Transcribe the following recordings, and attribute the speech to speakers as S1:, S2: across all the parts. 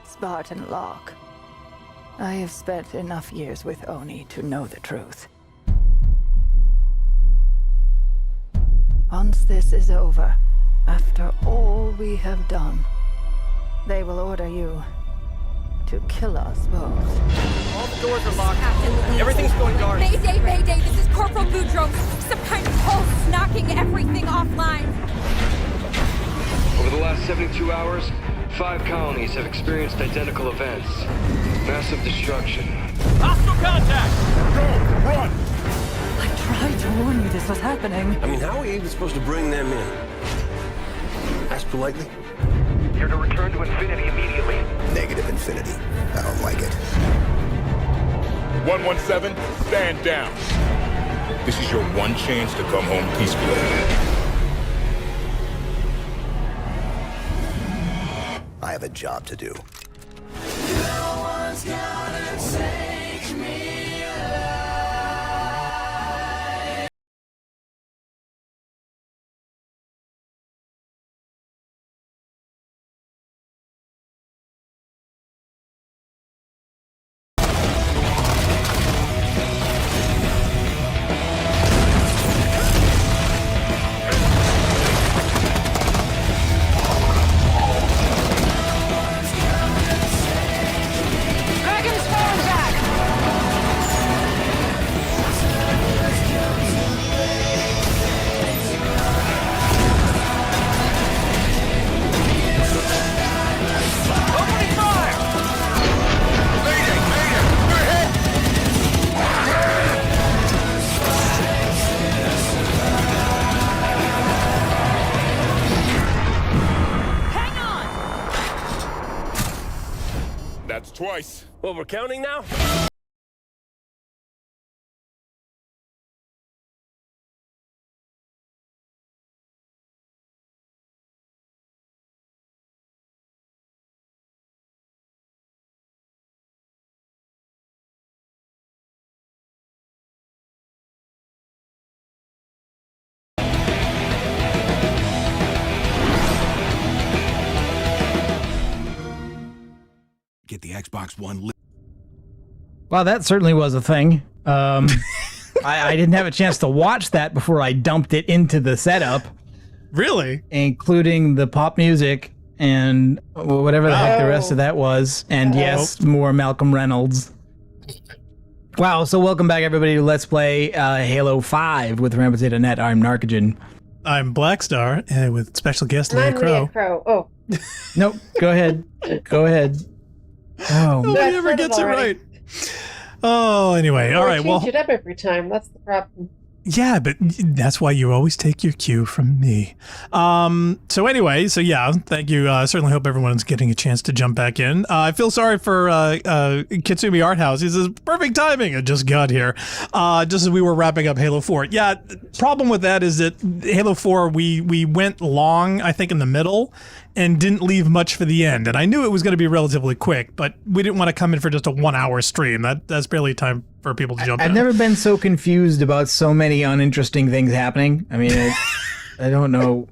S1: Spartan Locke. I have spent enough years with Oni to know the truth. Once this is over, after all we have done, they will order you to kill us both.
S2: All the doors are locked.
S3: Captain Lee.
S2: Everything's going dark.
S3: Mayday, Mayday, this is Corporal Boudreaux. Some kind of pulse knocking everything offline.
S4: Over the last 72 hours, 5 colonies have experienced identical events. Massive destruction.
S2: Hostile contact!
S5: Go! Run!
S1: I tried to warn you this was happening.
S6: I mean, how are we even supposed to bring them in? Ask politely.
S4: You're to return to Infinity immediately.
S7: Negative infinity. I don't like it.
S5: 117, stand down. This is your one chance to come home peacefully.
S7: I have a job to do.
S5: That's twice.
S6: Well, we're counting now?
S8: Get the Xbox One.
S9: Well, that certainly was a thing. I didn't have a chance to watch that before I dumped it into the setup.
S10: Really?
S9: Including the pop music and whatever the heck the rest of that was. And yes, more Malcolm Reynolds. Wow, so welcome back everybody to Let's Play Halo 5 with Rampancy.net. I'm Narcogen.
S10: I'm Blackstar, and with special guest Leah Crow.
S11: Oh.
S9: Nope, go ahead. Go ahead. Oh,
S10: nobody ever gets it right. Oh, anyway, all right.
S11: Change it up every time. That's the problem.
S10: Yeah, but that's why you always take your cue from me. So anyway, yeah, thank you. I certainly hope everyone's getting a chance to jump back in. I feel sorry for Kitsumi Art House. He says, perfect timing. I just got here. Just as we were wrapping up Halo 4. Yeah, problem with that is that Halo 4, we went long, I think, in the middle and didn't leave much for the end. And I knew it was going to be relatively quick, but we didn't want to come in for just a 1 hour stream. That's barely time for people to jump in.
S9: I've never been so confused about so many uninteresting things happening. I mean, I don't know.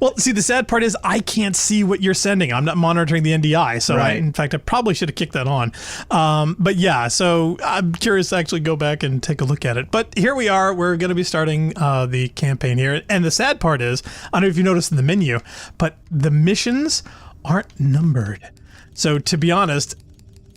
S10: Well, see, the sad part is I can't see what you're sending. I'm not monitoring the NDI, so
S9: right.
S10: in fact, I probably should have kicked that on. But yeah, so I'm curious to actually go back and take a look at it. But here we are. We're going to be starting the campaign here. And the sad part is, I don't know if you noticed in the menu, but the missions aren't numbered. So to be honest,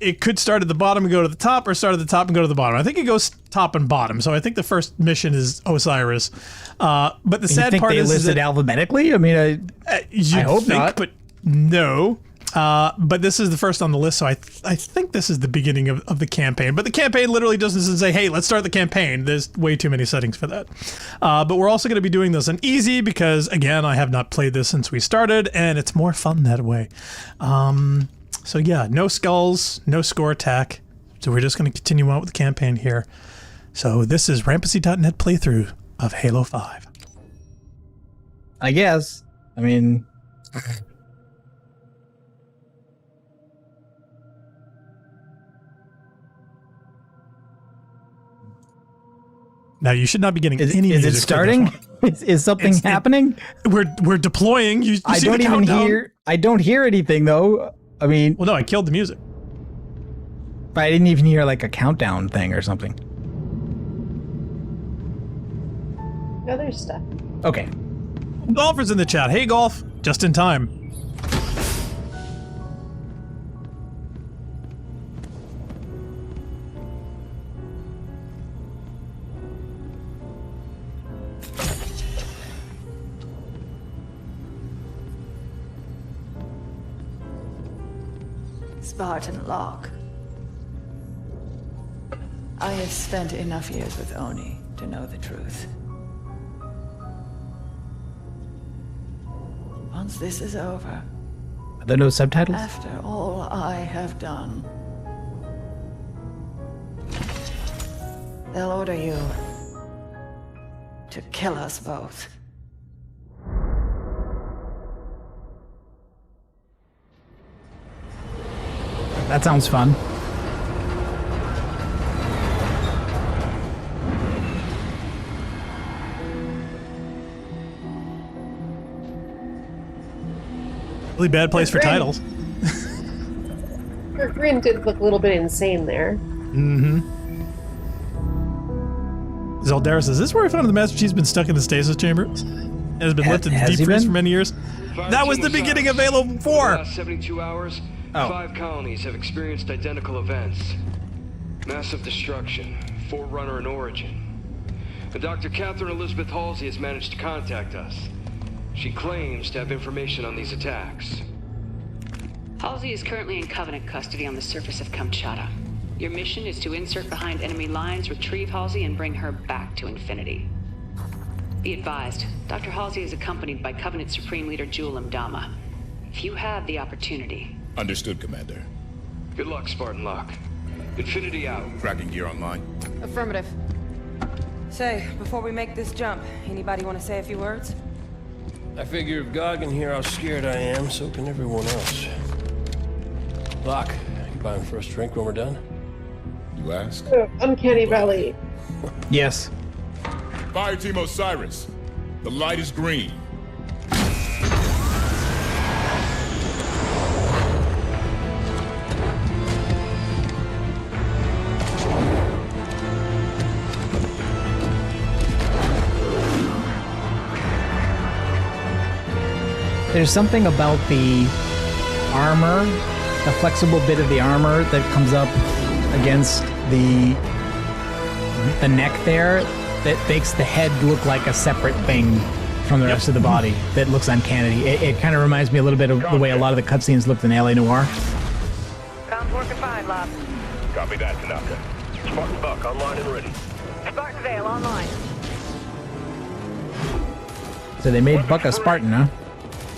S10: it could start at the bottom and go to the top, or start at the top and go to the bottom. I think it goes top and bottom. So I think the first mission is Osiris. But the sad part is
S9: listed alphabetically. I mean, I hope
S10: think,
S9: not.
S10: But no. But this is the first on the list, so I think this is the beginning of the campaign. But the campaign literally doesn't say, "Hey, let's start the campaign." There's way too many settings for that. But we're also going to be doing this on easy because, again, I have not played this since we started, and it's more fun that way. So yeah, no skulls, no score attack. So we're just going to continue on with the campaign here. So this is Rampancy.net playthrough of Halo 5.
S9: I guess. I mean...
S10: Now you should not be getting any
S9: Is
S10: music
S9: it starting? Is something happening?
S10: We're deploying. You
S9: I don't even hear. I don't hear anything though. I mean,
S10: Well, no, I killed the music.
S9: but I didn't even hear like a countdown thing or something.
S11: Other stuff.
S9: Okay.
S10: Golfer's in the chat. Hey, Golf. Just in time.
S1: Spartan Locke. I have spent enough years with Oni to know the truth. Once this is over,
S9: Are there no subtitles?
S1: after all I have done, they'll order you to kill us both.
S9: That sounds fun.
S10: Really bad place for
S11: Great.
S10: titles.
S11: Her grin did look a little bit insane there.
S10: Zeldara says, is this where I found the Master Chief's been stuck in the stasis chamber? And has been lifted to
S9: has
S10: deep
S9: he
S10: freeze
S9: been?
S10: for many years? That was the beginning of Halo 4!
S4: For the last 72 hours, 5 colonies have experienced identical events. Massive destruction, Forerunner and Origin. And Dr. Catherine Elizabeth Halsey has managed to contact us. She claims to have information on these attacks.
S8: Halsey is currently in Covenant custody on the surface of Kamchatka. Your mission is to insert behind enemy lines, retrieve Halsey, and bring her back to Infinity. Be advised, Dr. Halsey is accompanied by Covenant Supreme Leader Jul 'Mdama. If you have the opportunity...
S5: Understood, Commander.
S4: Good luck, Spartan Locke. Infinity out.
S5: Tracking gear online.
S12: Affirmative. Say, before we make this jump, anybody want to say a few words?
S6: I figure if God can hear how scared I am, so can everyone else. Locke, you buying first drink when we're done?
S5: You ask?
S11: Uncanny Valley.
S9: Yes.
S5: Fire Team Osiris. The light is green.
S9: There's something about the armor, the flexible bit of the armor that comes up against the neck there that makes the head look like a separate thing from the rest of the body that looks uncanny. It kind of reminds me a little bit of the way a lot of the cutscenes looked in LA Noire.
S12: Comms working fine, Lob.
S6: Copy that, Tanaka. Spartan Buck online and ready.
S12: Spartan Vale online.
S9: So they made Buck a Spartan, huh?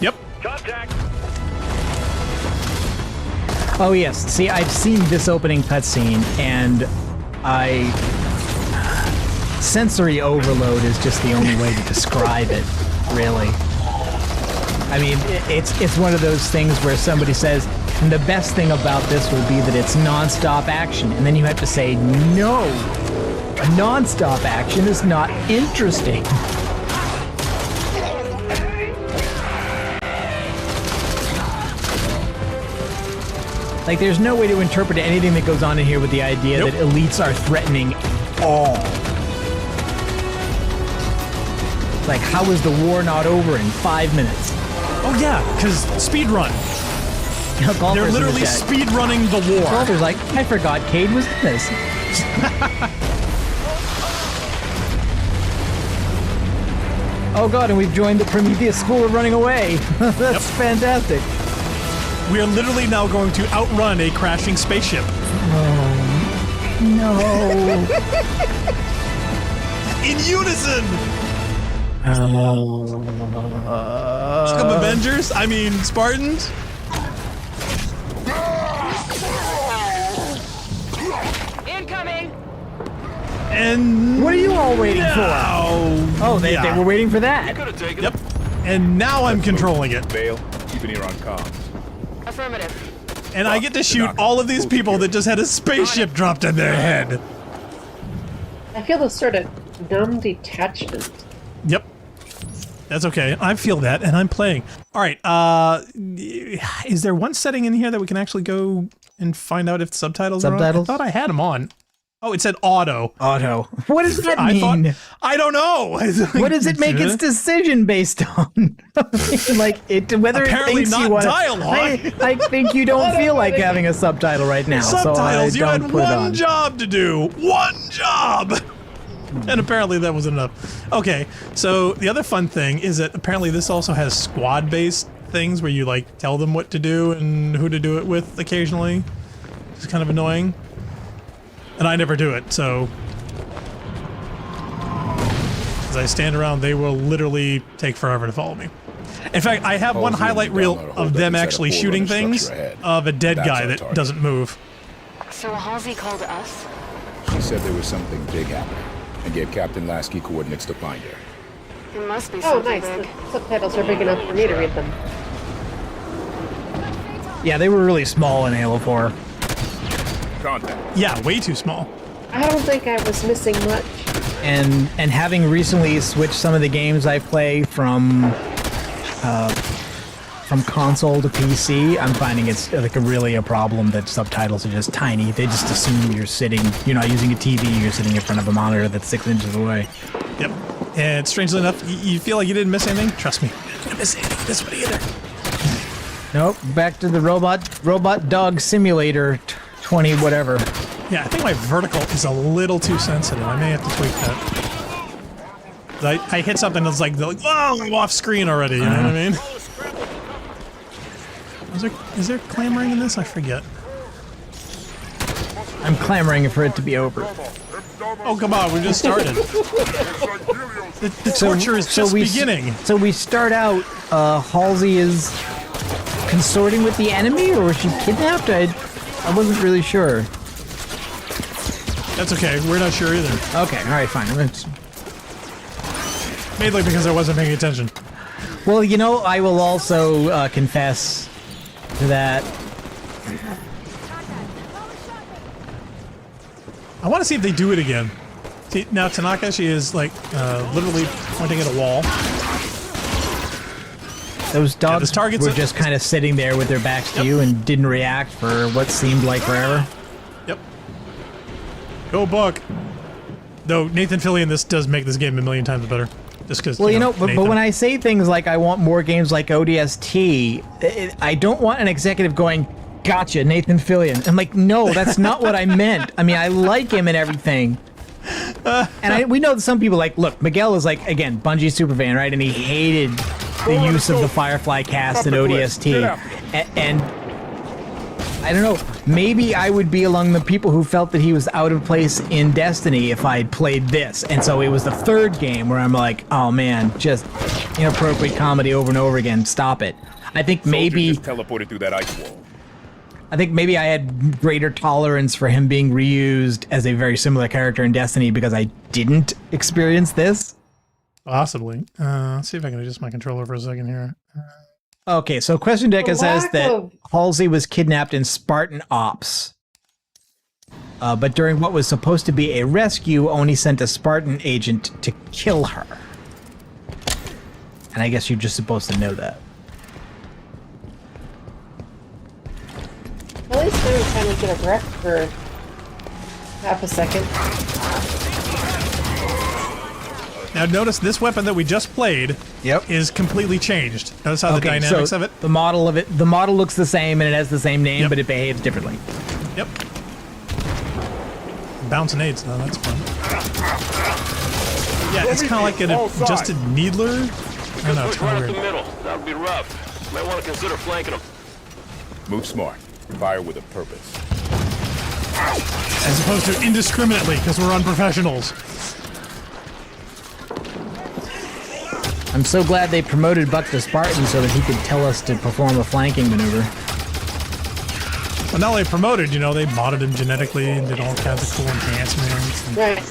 S10: Yep.
S6: Contact!
S9: Oh yes. See, I've seen this opening cutscene, and sensory overload is just the only way to describe it, really. I mean, it's one of those things where somebody says, and the best thing about this will be that it's non-stop action, and then you have to say, no, non-stop action is not interesting. Like, there's no way to interpret anything that goes on in here with the idea that elites are threatening all. Like, how is the war not over in 5 minutes?
S10: Oh yeah, because speed run. They're literally speed running the war.
S9: Golfer's like, I forgot Cade was in this. Oh god, and we've joined the Prometheus School of Running Away. That's fantastic.
S10: We are literally now going to outrun a crashing spaceship.
S9: No.
S10: In unison! Welcome, Avengers. I mean, Spartans.
S12: Incoming!
S10: And
S9: what are you all waiting for? Oh, they were waiting for that.
S10: Yep. And now I'm controlling it.
S5: Vale, keep an ear on comms.
S12: Affirmative.
S10: And I get to shoot all of these people that just had a spaceship dropped in their head.
S11: I feel this sort of numb detachment.
S10: Yep. That's okay. I feel that, and I'm playing. All right. Is there one setting in here that we can actually go and find out if the subtitles are on? I thought I had them on. Oh, it said auto.
S9: Auto. What does that mean?
S10: I don't know.
S9: What does it make its decision based on? Like whether
S10: apparently
S9: it thinks
S10: not
S9: you want
S10: dialogue.
S9: I think you don't feel like having a subtitle right now.
S10: Subtitles.
S9: So
S10: You had
S9: don't put it on.
S10: one job to do. One job. And apparently that was enough. Okay, so the other fun thing is that apparently this also has squad-based things where you like tell them what to do and who to do it with occasionally. It's kind of annoying. And I never do it, so as I stand around, they will literally take forever to follow me. In fact, I have one highlight reel of them actually shooting things of a dead guy that doesn't move.
S13: So Halsey called us?
S5: She said there was something big happening and gave Captain Lasky coordinates to find her.
S13: It must be
S11: Oh,
S13: something
S11: nice.
S13: big.
S11: The subtitles are big enough for me to read them.
S9: Yeah, they were really small in Halo 4.
S5: Contact.
S10: Yeah, way too small.
S11: I don't think I was missing much.
S9: And having recently switched some of the games I play from console to PC, I'm finding it's like really a problem that subtitles are just tiny. They just assume you're not using a TV, you're sitting in front of a monitor that's 6 inches away.
S10: Yep. And strangely enough, you feel like you didn't miss anything? Trust me, you didn't miss anything this one either.
S9: Nope, back to the robot dog simulator 20 whatever.
S10: Yeah, I think my vertical is a little too sensitive. I may have to tweak that. I hit something that's like, oh, I'm off screen already, you know what I mean? Is there clamoring in this? I forget.
S9: I'm clamoring for it to be over.
S10: Oh, come on, we just started. The torture is just beginning.
S9: So we start out, Halsey is consorting with the enemy, or was she kidnapped? I wasn't really sure.
S10: That's okay, we're not sure either.
S9: Okay, alright, fine.
S10: Mainly because I wasn't paying attention.
S9: Well, you know, I will also confess to that.
S10: I want to see if they do it again. See, now Tanaka, she is like literally pointing at a wall.
S9: Those dogs were just kind of sitting there with their backs to you and didn't react for what seemed like forever.
S10: Yep. Go Buck. Though Nathan Fillion, this does make this game a million times better. Just because.
S9: Well, you know, but when I say things like I want more games like ODST, I don't want an executive going, "Gotcha, Nathan Fillion." I'm like, no, that's not what I meant. I mean, I like him and everything. And we know that some people like, look, Miguel is like, again, Bungie superfan, right? And he hated the use of the Firefly cast in ODST. And I don't know, maybe I would be among the people who felt that he was out of place in Destiny if I'd played this. And so it was the third game where I'm like, oh man, just inappropriate comedy over and over again. Stop it. I think maybe
S5: just teleported through that ice wall.
S9: I think maybe I had greater tolerance for him being reused as a very similar character in Destiny because I didn't experience this.
S10: Possibly. Let's see if I can adjust my controller for a second here.
S9: Okay, so Question Deca says that Halsey was kidnapped in Spartan Ops. But during what was supposed to be a rescue, only sent a Spartan agent to kill her. And I guess you're just supposed to know that.
S11: At least they were kind of get a wreck for half a second.
S10: Now notice this weapon that we just played is completely changed. Notice how the dynamics of it?
S9: The model looks the same and it has the same name, but it behaves differently.
S10: Yep. Bouncing aids though, that's fun. Yeah, it's kind of like an adjusted needler. I don't know, it's kind of weird.
S6: middle. That would be rough. Might want to consider flanking them.
S5: Move smart. Fire with a purpose.
S10: As opposed to indiscriminately, because we're unprofessionals.
S9: I'm so glad they promoted Buck to Spartan so that he could tell us to perform a flanking maneuver.
S10: Well, not only promoted, you know, they modded him genetically and did all kinds of cool enhancements. And
S11: Right.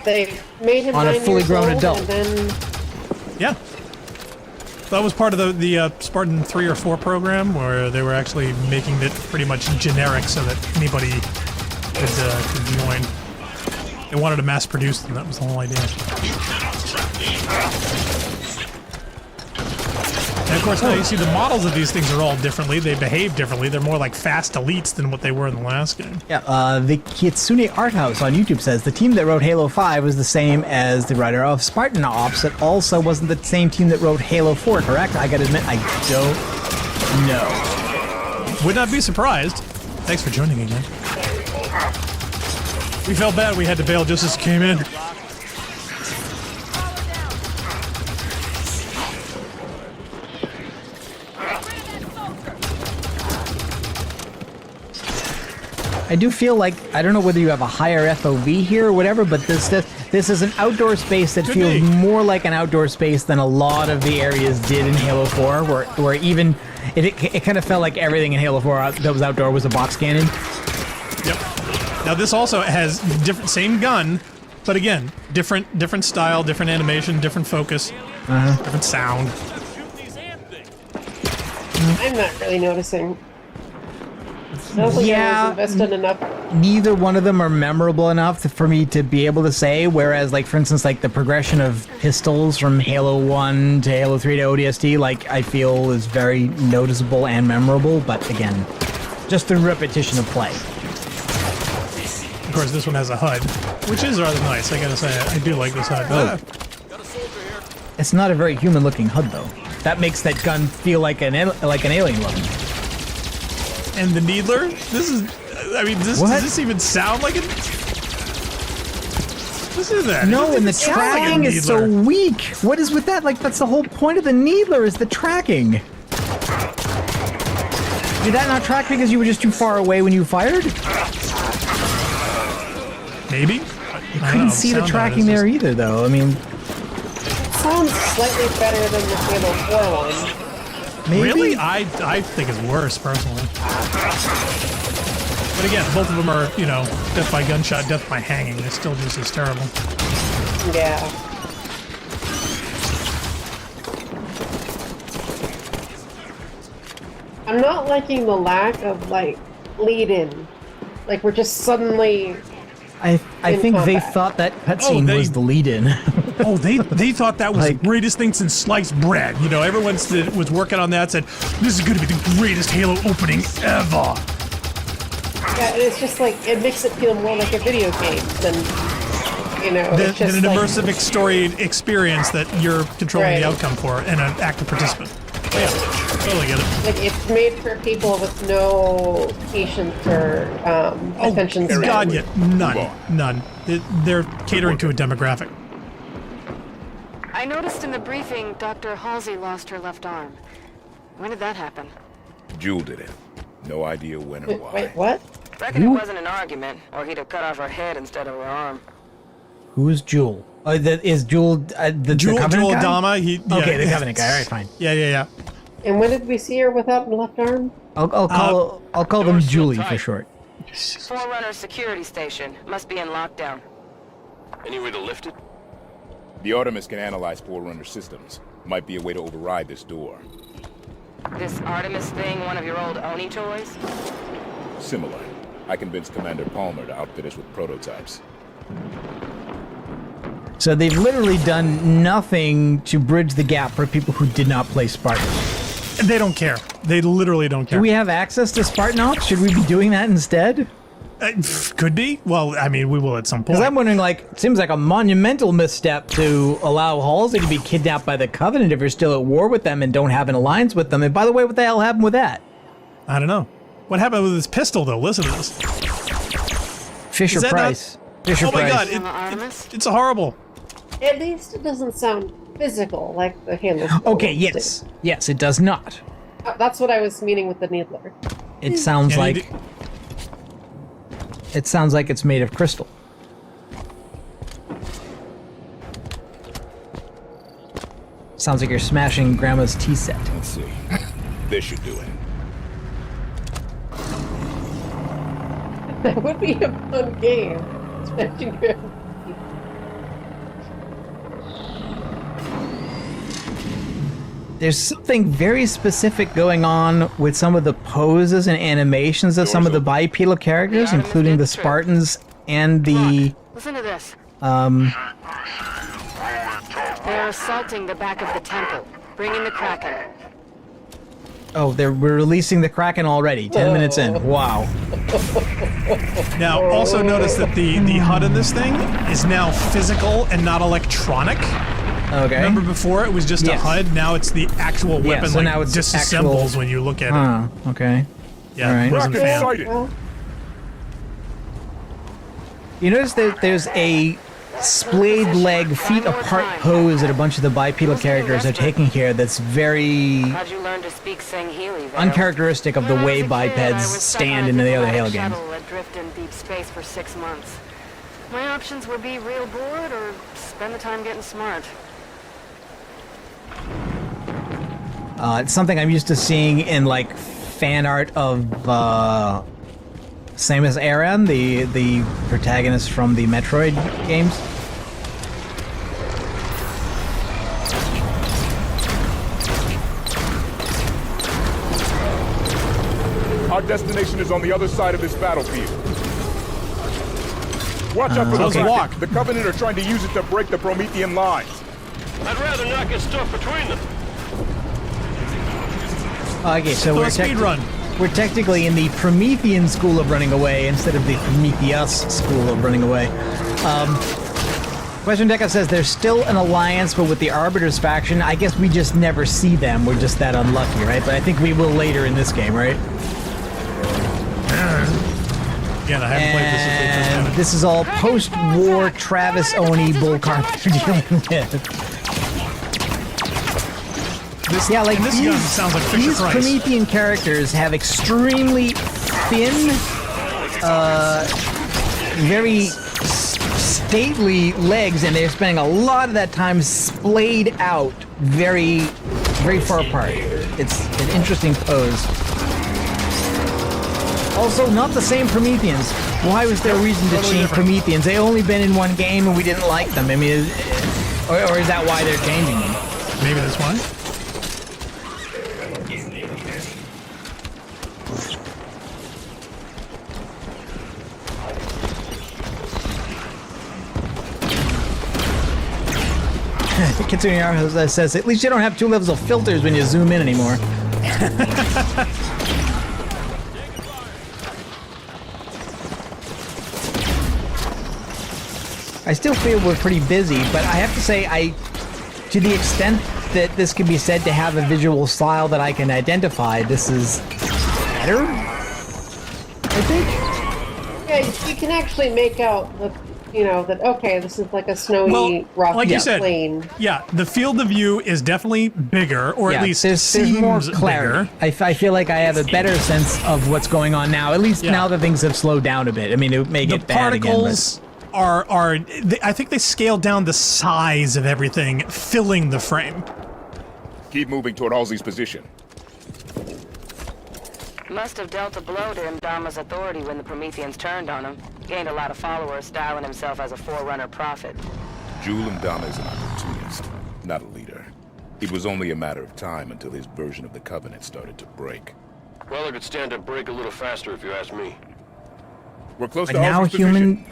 S11: They made him
S9: On a
S11: 9
S9: fully
S11: years
S9: grown
S11: old,
S9: adult.
S11: And then
S10: yeah. That was part of the Spartan 3 or 4 program where they were actually making it pretty much generic so that anybody could join. They wanted to mass produce them, that was the whole idea. of course, now you see the models of these things are all differently. They behave differently. They're more like fast elites than what they were in the last game.
S9: Yeah, the Kitsune Art House on YouTube says the team that wrote Halo 5 was the same as the writer of Spartan Ops. It also wasn't the same team that wrote Halo 4, correct? I gotta admit, I don't know.
S10: Would not be surprised. Thanks for joining again. We felt bad we had to bail just as it came in.
S9: I do feel like, I don't know whether you have a higher FOV here or whatever, but this is an outdoor space that feels more like an outdoor space than a lot of the areas did in Halo 4, where even, it kind of felt like everything in Halo 4 that was outdoor was a box cannon.
S10: Yep. Now this also has same gun, but again, different style, different animation, different focus, different sound.
S11: I'm not really noticing. I don't think I was invested enough.
S9: Neither one of them are memorable enough for me to be able to say, whereas, like, for instance, like, the progression of pistols from Halo 1 to Halo 3 to ODST, like, I feel is very noticeable and memorable, but again, just the repetition of play.
S10: Of course, this one has a HUD, which is rather nice, I gotta say. I do like this HUD.
S9: Oh. It's not a very human-looking HUD, though. That makes that gun feel like an alien weapon.
S10: And the Needler? This is... I mean, does this even sound like it? What is that?
S9: No, and the tracking is so weak. What is with that? Like, that's the whole point of the Needler, is the tracking. Did that not track because you were just too far away when you fired?
S10: Maybe?
S9: You couldn't see the tracking there either, though. I mean...
S11: It sounds slightly better than the Halo 4 one.
S9: Maybe?
S10: Really? I think it's worse, personally. But again, both of them are, you know, death by gunshot, death by hanging. They're still just as terrible.
S11: Yeah. I'm not liking the lack of, like, lead-in. Like, we're just suddenly...
S9: I think they thought that cutscene was the lead-in.
S10: Oh, they thought that was the greatest thing since sliced bread. You know, everyone was working on that, said, this is going to be the greatest Halo opening ever.
S11: Yeah, and it's just like, it makes it feel more like a video game than, you know,
S10: than an immersive story experience that you're controlling the outcome for and an active participant. Oh, yeah, totally get it.
S11: Like, it's made for people with no patience or attention span.
S10: God, yeah, none. They're catering to a demographic.
S13: I noticed in the briefing Dr. Halsey lost her left arm. When did that happen?
S5: Jewel did it. No idea when or why.
S11: Wait, what?
S12: Reckon it wasn't an argument, or he'd have cut off her head instead of her arm.
S9: Who's Jewel? Is Jewel the Covenant
S10: Jewel
S9: guy?
S10: Adama.
S9: Okay, the Covenant guy. All right, fine.
S10: Yeah.
S11: And when did we see her without a left arm?
S9: I'll call them Julie for short.
S12: Forerunner security station. Must be in lockdown.
S2: Any way to lift it?
S5: The Artemis can analyze Forerunner systems. Might be a way to override this door.
S12: This Artemis thing one of your old Oni toys?
S5: Similar. I convinced Commander Palmer to outfit us with prototypes.
S9: So they've literally done nothing to bridge the gap for people who did not play Spartan.
S10: They don't care. They literally don't care.
S9: Do we have access to Spartan Ops? Should we be doing that instead?
S10: Could be. Well, I mean, we will at some point.
S9: Because I'm wondering, like, it seems like a monumental misstep to allow Halsey to be kidnapped by the Covenant if you're still at war with them and don't have an alliance with them. And by the way, what the hell happened with that?
S10: I don't know. What happened with his pistol, though? Listen to this.
S9: Fisher Price.
S10: Oh my God! It's horrible.
S11: At least it doesn't sound physical like the Halo.
S9: Okay, yes. Yes, it does not.
S11: That's what I was meaning with the Needler.
S9: It sounds like... It sounds like it's made of crystal. Sounds like you're smashing Grandma's tea set.
S5: Let's see. This should do it.
S11: That would be a fun game. Smashing Grandma's tea.
S9: There's something very specific going on with some of the poses and animations of some of the bipedal characters, including the Spartans and the...
S13: Listen to this.
S8: They're assaulting the back of the temple. Bring in the Kraken.
S9: Oh, we're releasing the Kraken already. 10 minutes in. Wow.
S10: Now, also notice that the HUD in this thing is now physical and not electronic.
S9: Okay.
S10: Remember before it was just a HUD? Now it's the actual weapon,
S9: so
S10: like
S9: now it's
S10: disassembles
S9: actual...
S10: when you look at it.
S9: Okay.
S10: Yeah,
S9: all right.
S10: wasn't a fan.
S9: You notice that there's a splayed leg, feet apart pose that a bunch of the bipedal characters are taking here that's very
S13: How'd you learn to speak Sangheili, Vale?
S9: uncharacteristic of the
S13: When I
S9: way
S13: was a kid, I
S9: bipeds
S13: was stuck
S9: stand
S13: on a
S9: in the other Halo
S13: diplomatic
S9: games.
S13: shuttle adrift in deep space for 6 months. My options would be real bored or spend the time getting smart.
S9: It's something I'm used to seeing in like fan art of Samus Aran, the protagonist from the Metroid games.
S5: Our destination is on the other side of this battlefield. Watch out for those rockets. The Covenant are trying to use it to break the Promethean lines.
S2: I'd rather not get stuck between them.
S9: Okay, so we're technically in the Promethean school of running away instead of the Prometheus school of running away. Western Deca says there's still an alliance, but with the Arbiters faction, I guess we just never see them. We're just that unlucky, right? But I think we will later in this game, right?
S10: Again, I haven't played this since the first minute.
S9: This is all post-war Travis Oni bullcrap they're dealing with.
S10: This
S9: gun
S10: sounds like Fisher
S9: these
S10: Price.
S9: Promethean characters have extremely thin, very stately legs, and they're spending a lot of that time splayed out, very, very far apart. It's an interesting pose. Also, not the same Prometheans. Why was there a reason to change Prometheans? They only been in one game and we didn't like them. I mean, or is that why they're changing them?
S10: Maybe that's why.
S9: Kitsune says, at least you don't have 2 levels of filters when you zoom in anymore. I still feel we're pretty busy, but I have to say, to the extent that this can be said to have a visual style that I can identify, this is better, I think.
S11: Yeah, you can actually make out that okay, this is like a snowy, rocky
S10: like you said,
S11: plain.
S10: Yeah, the field of view is definitely bigger, or at least
S9: there's more clarity.
S10: Bigger.
S9: I feel like I have a better sense of what's going on now, at least now that things have slowed down a bit. I mean, it may get bad again, but...
S10: I think they scaled down the size of everything filling the frame.
S5: Keep moving toward Halsey's position.
S13: Must have dealt a blow to Imdama's authority when the Prometheans turned on him. Gained a lot of followers, styling himself as a forerunner prophet.
S5: Jewel Imdama is an opportunist, not a leader. It was only a matter of time until his version of the Covenant started to break.
S2: Well, I could stand to break a little faster if you ask me.
S5: We're close
S9: But
S5: to Halsey's position.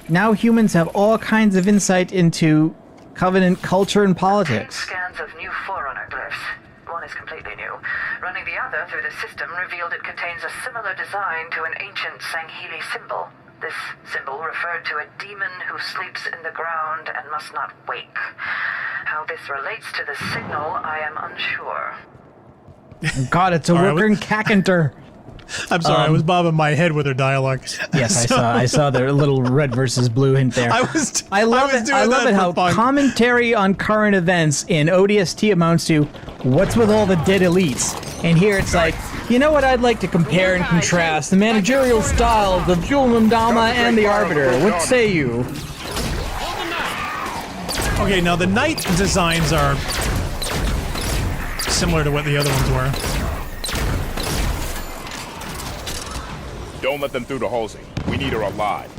S9: Now humans have all kinds of insight into Covenant culture and politics.
S14: Scans of new Forerunner glyphs. One is completely new. Running the other through the system revealed it contains a similar design to an ancient Sangheili symbol. This symbol referred to a demon who sleeps in the ground and must not wake. How this relates to the signal, I am unsure.
S9: God, it's a working Kakanter.
S10: I'm sorry, I was bobbing my head with her dialogue.
S9: Yes, I saw the little red versus blue hint there. I love it how commentary on current events in ODST amounts to what's with all the dead elites. And here it's like, you know what I'd like to compare and contrast? The managerial styles of Jewel Imdama and the Arbiter. What say you?
S10: Okay, now the knight designs are similar to what the other ones were.
S5: Don't let them through to Halsey. We need her alive.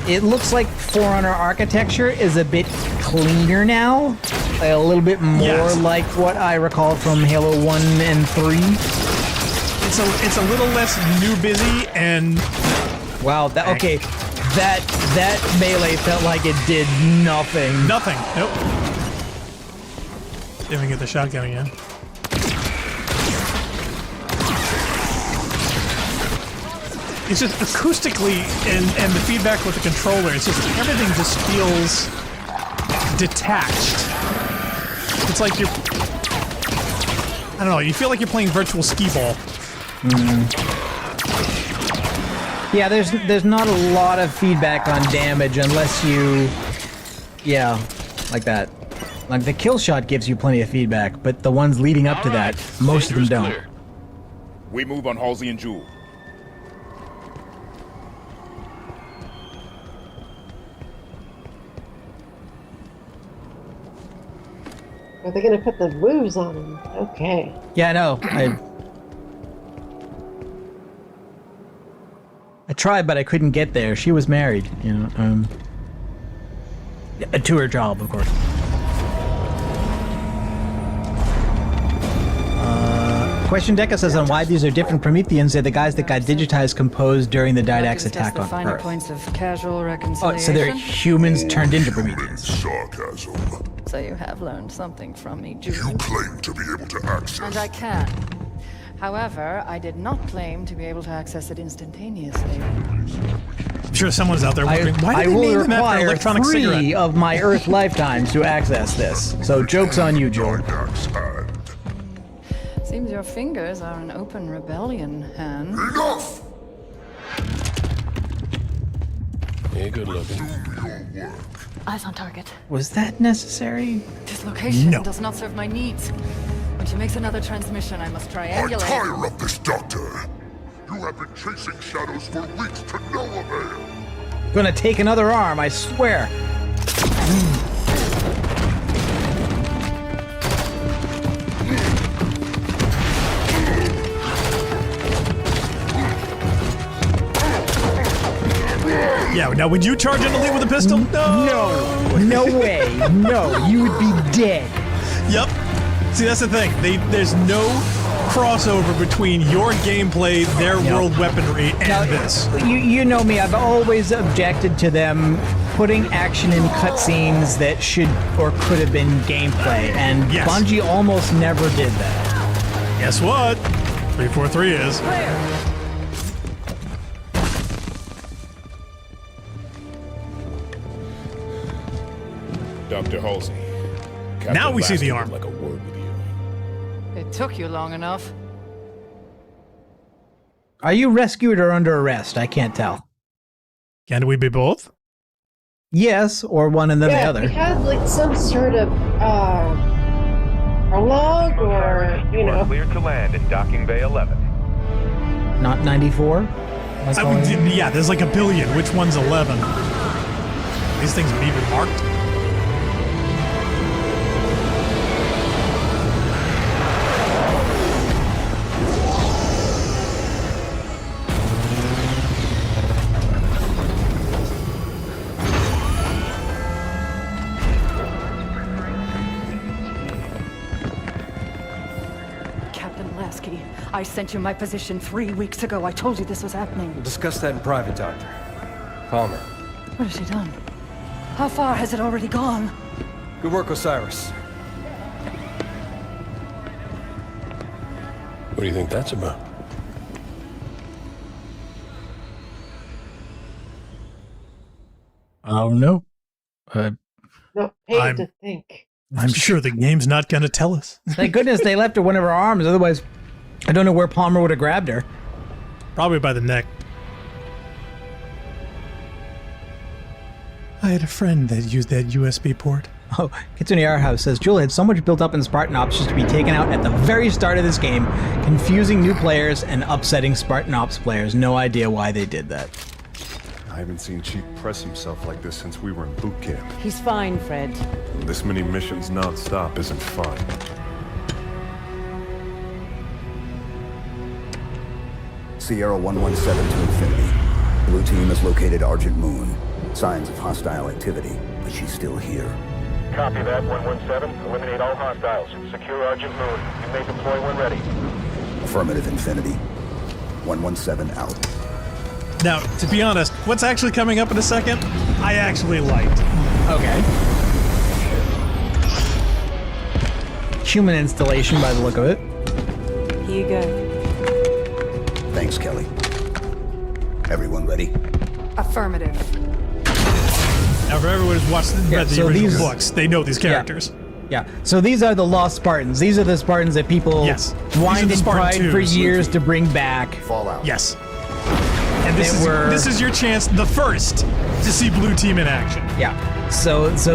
S9: It looks like Forerunner architecture is a bit cleaner now. A little bit more like what I recall from Halo 1 and 3.
S10: It's a little less new busy and...
S9: Wow, that melee felt like it did nothing.
S10: Nothing. Nope. Didn't even get the shotgun again. it's just acoustically and the feedback with the controller, it's just everything just feels detached. It's like you're, I don't know, you feel like you're playing virtual skee-ball.
S9: Yeah, there's not a lot of feedback on damage unless you, yeah, like that. Like the kill shot gives you plenty of feedback, but the ones leading up to that, most of them don't.
S2: Clear.
S5: We move on Halsey and Jewel.
S11: Are they gonna put the moves on him? Okay.
S9: Yeah, I know. I tried, but I couldn't get there. She was married, you know. To her job, of course. Question Deca says on why these are different Prometheans. They're the guys that got digitized, composed during the Didax attack on
S1: finer
S9: Earth.
S1: points of casual
S9: Oh,
S1: reconciliation.
S9: so they're humans turned into Prometheans.
S15: Sarcasm.
S1: So you have learned something from me, Jude.
S15: You claim to be able to access.
S1: And I can. However, I did not claim to be able to access it instantaneously.
S10: I'm sure someone's out there wondering, why
S9: I
S10: did they
S9: will
S10: name them after
S9: require
S10: electronic
S9: 3
S10: cigarette?
S9: of my Earth lifetimes to access this. So joke's on you, Joel.
S1: Seems your fingers are an open rebellion, Han.
S15: Enough!
S6: Yeah, good looking.
S1: Eyes on target.
S9: Was that necessary?
S1: This location
S10: No.
S1: does not serve my needs. When she makes another transmission, I must
S15: I
S1: triangulate.
S15: tire of this, Doctor. You have been chasing shadows for weeks to no avail.
S9: Gonna take another arm, I swear.
S10: Yeah, now would you charge into lead with a pistol? No!
S9: No way. No, you would be dead.
S10: Yep. See, that's the thing. There's no crossover between your gameplay, their world weaponry, and
S9: Now,
S10: this.
S9: You know me, I've always objected to them putting action in cutscenes that should or could have been gameplay, and
S10: Yes.
S9: Bungie almost never did that.
S10: Guess what? 343 is.
S5: Dr. Halsey. Captain
S10: Now we see the
S5: Lasky would
S10: arm.
S5: like a word with you.
S1: It took you long enough.
S9: Are you rescued or under arrest? I can't tell.
S10: Can we be both?
S9: Yes, or one and then the
S11: Yeah,
S9: other.
S11: we had like some sort of prologue or, you know.
S16: Cleared to land in Docking Bay 11.
S9: Not 94?
S10: Yeah, there's like a billion. Which one's 11? These things are even marked.
S1: Captain Lasky, I sent you my position 3 weeks ago. I told you this was happening.
S6: We'll discuss that in private, Doctor. Palmer.
S1: What has she done? How far has it already gone?
S6: Good work, Osiris. What do you think that's about?
S9: I don't know.
S11: No, paid to think.
S10: I'm sure the game's not going to tell us.
S9: Thank goodness they left her one of her arms. Otherwise, I don't know where Palmer would have grabbed her.
S10: Probably by the neck. I had a friend that used that USB port.
S9: Oh, Kitsune Our House says, Jewel had so much built up in Spartan Ops just to be taken out at the very start of this game, confusing new players and upsetting Spartan Ops players. No idea why they did that.
S17: I haven't seen Chief press himself like this since we were in boot camp.
S18: He's fine, Fred.
S17: This many missions non-stop isn't fun.
S7: Sierra 117 to Infinity. Blue team has located Argent Moon. Signs of hostile activity, but she's still here.
S2: Copy that, 117. Eliminate all hostiles. Secure Argent Moon. You may deploy when ready.
S7: Affirmative, Infinity. 117 out.
S10: Now, to be honest, what's actually coming up in a second, I actually liked.
S9: Okay. Human installation by the look of it.
S18: Here you go.
S7: Thanks, Kelly. Everyone ready?
S1: Affirmative.
S10: Now, for everyone who's read the original books, they know these characters.
S9: Yeah. So these are the lost Spartans. These are the Spartans that people whined and cried for years to bring back.
S7: Fallout.
S10: Yes. And this is your chance, the first, to see Blue Team in action.
S9: Yeah. So this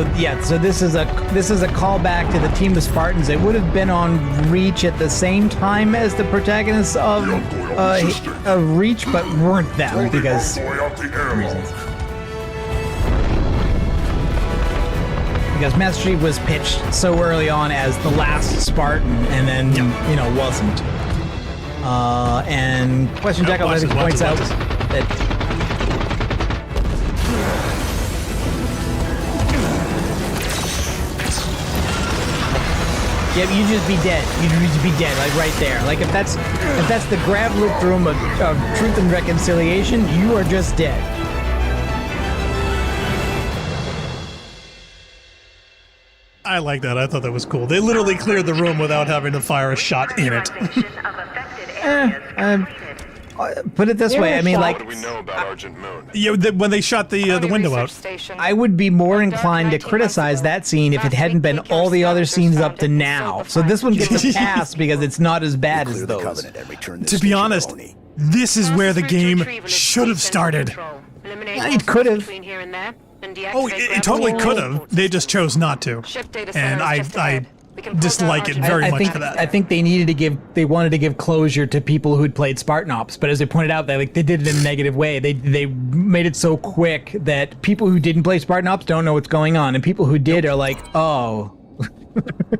S9: is a callback to the team of Spartans that would have been on Reach at the same time as the protagonists of Reach, but weren't them because reasons. Because Master Chief was pitched so early on as the last Spartan, and then wasn't. And Question Jackal points out that you'd just be dead. You'd just be dead, like right there. Like if that's the grab loop room of truth and reconciliation, you are just dead.
S10: I like that. I thought that was cool. They literally cleared the room without having to fire a shot in it.
S9: Put it this way. I mean, like,
S17: What do we know about Argent Moon?
S10: Yeah, when they shot the window out.
S9: I would be more inclined to criticize that scene if it hadn't been all the other scenes up to now. So this one gets a pass because it's not as bad as those.
S10: To be honest, this is where the game should have started.
S9: It could have.
S10: Oh, it totally could have. They just chose not to, and I dislike it very much for that.
S9: I think they wanted to give closure to people who'd played Spartan Ops, but as they pointed out, they did it in a negative way. They made it so quick that people who didn't play Spartan Ops don't know what's going on, and people who did are like, oh.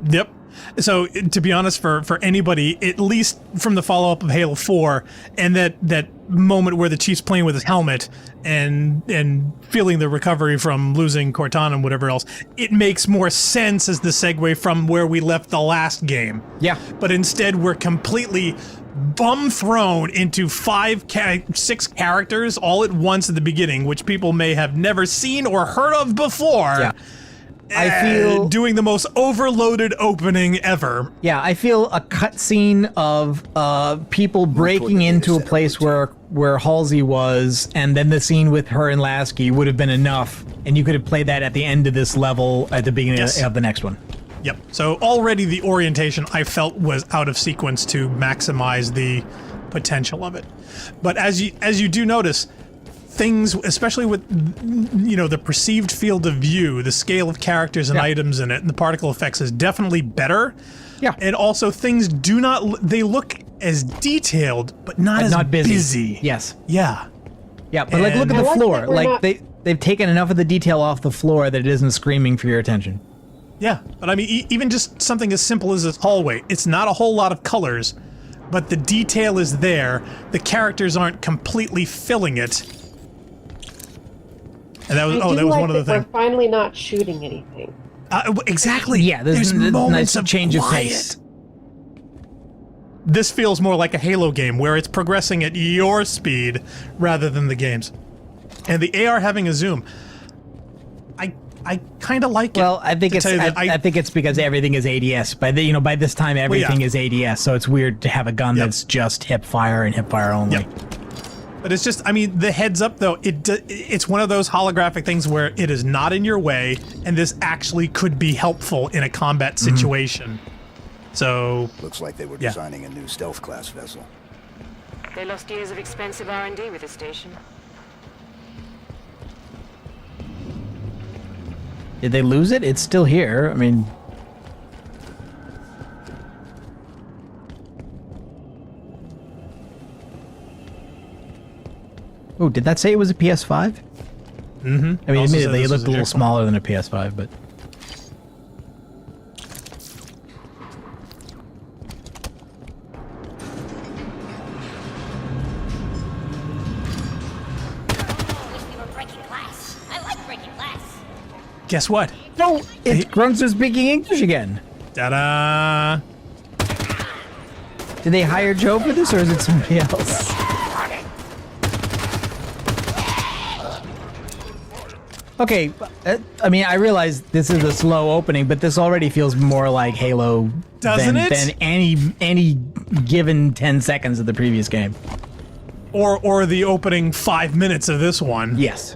S10: Yep. So, to be honest, for anybody, at least from the follow-up of Halo 4, and that moment where the Chief's playing with his helmet and feeling the recovery from losing Cortana and whatever else, it makes more sense as the segue from where we left the last game.
S9: Yeah.
S10: But instead, we're completely bum-thrown into 6 characters all at once at the beginning, which people may have never seen or heard of before.
S9: Yeah. I feel
S10: doing the most overloaded opening ever.
S9: Yeah, I feel a cutscene of people breaking into a place where Halsey was, and then the scene with her and Lasky would have been enough, and you could have played that at the end of this level at the beginning of the next one.
S10: Yep. So already the orientation I felt was out of sequence to maximize the potential of it. But as you do notice, things, especially with the perceived field of view, the scale of characters and items in it, and the particle effects is definitely better.
S9: Yeah.
S10: And also things they look as detailed, but not as busy.
S9: Yes.
S10: Yeah.
S9: Yeah, but like look at the floor. Like they've taken enough of the detail off the floor that it isn't screaming for your attention.
S10: Yeah, but I mean, even just something as simple as this hallway, it's not a whole lot of colors, but the detail is there. The characters aren't completely filling it. And that was one of the things.
S11: We're finally not shooting anything.
S10: Exactly.
S9: Yeah, there's
S10: moments
S9: nice
S10: of
S9: change of
S10: quiet.
S9: pace.
S10: This feels more like a Halo game where it's progressing at your speed rather than the game's. And the AR having a zoom, I kind of like it.
S9: Well, I think it's because everything is ADS. By this time everything is ADS, so it's weird to have a gun that's just hip fire and hip fire only.
S10: Yep. But it's just, I mean, the heads up though, it's one of those holographic things where it is not in your way, and this actually could be helpful in a combat situation. So
S7: looks like they were designing a new stealth class vessel.
S13: They lost years of expensive R&D with this station.
S9: Did they lose it? It's still here. I mean, oh, did that say it was a PS5?
S10: Mm-hmm.
S9: I mean, admittedly, it looked a little smaller than a PS5, but.
S10: Guess what?
S9: No, it's Grunts are speaking English again.
S10: Ta-da!
S9: Did they hire Joe for this, or is it somebody else? Okay, I mean, I realize this is a slow opening, but this already feels more like Halo than any given 10 seconds of the previous game.
S10: Or the opening 5 minutes of this one.
S9: Yes.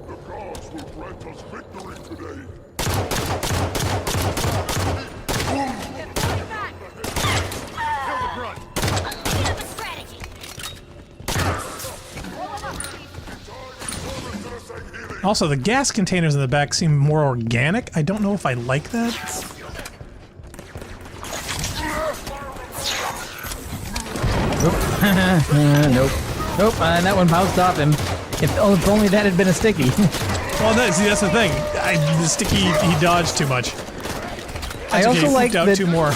S10: Also, the gas containers in the back seem more organic. I don't know if I like that.
S9: Nope. Nope, that one bounced off him. If only that had been a sticky.
S10: Well, see, that's the thing. The sticky, he dodged too much.
S9: I also like that
S10: two more.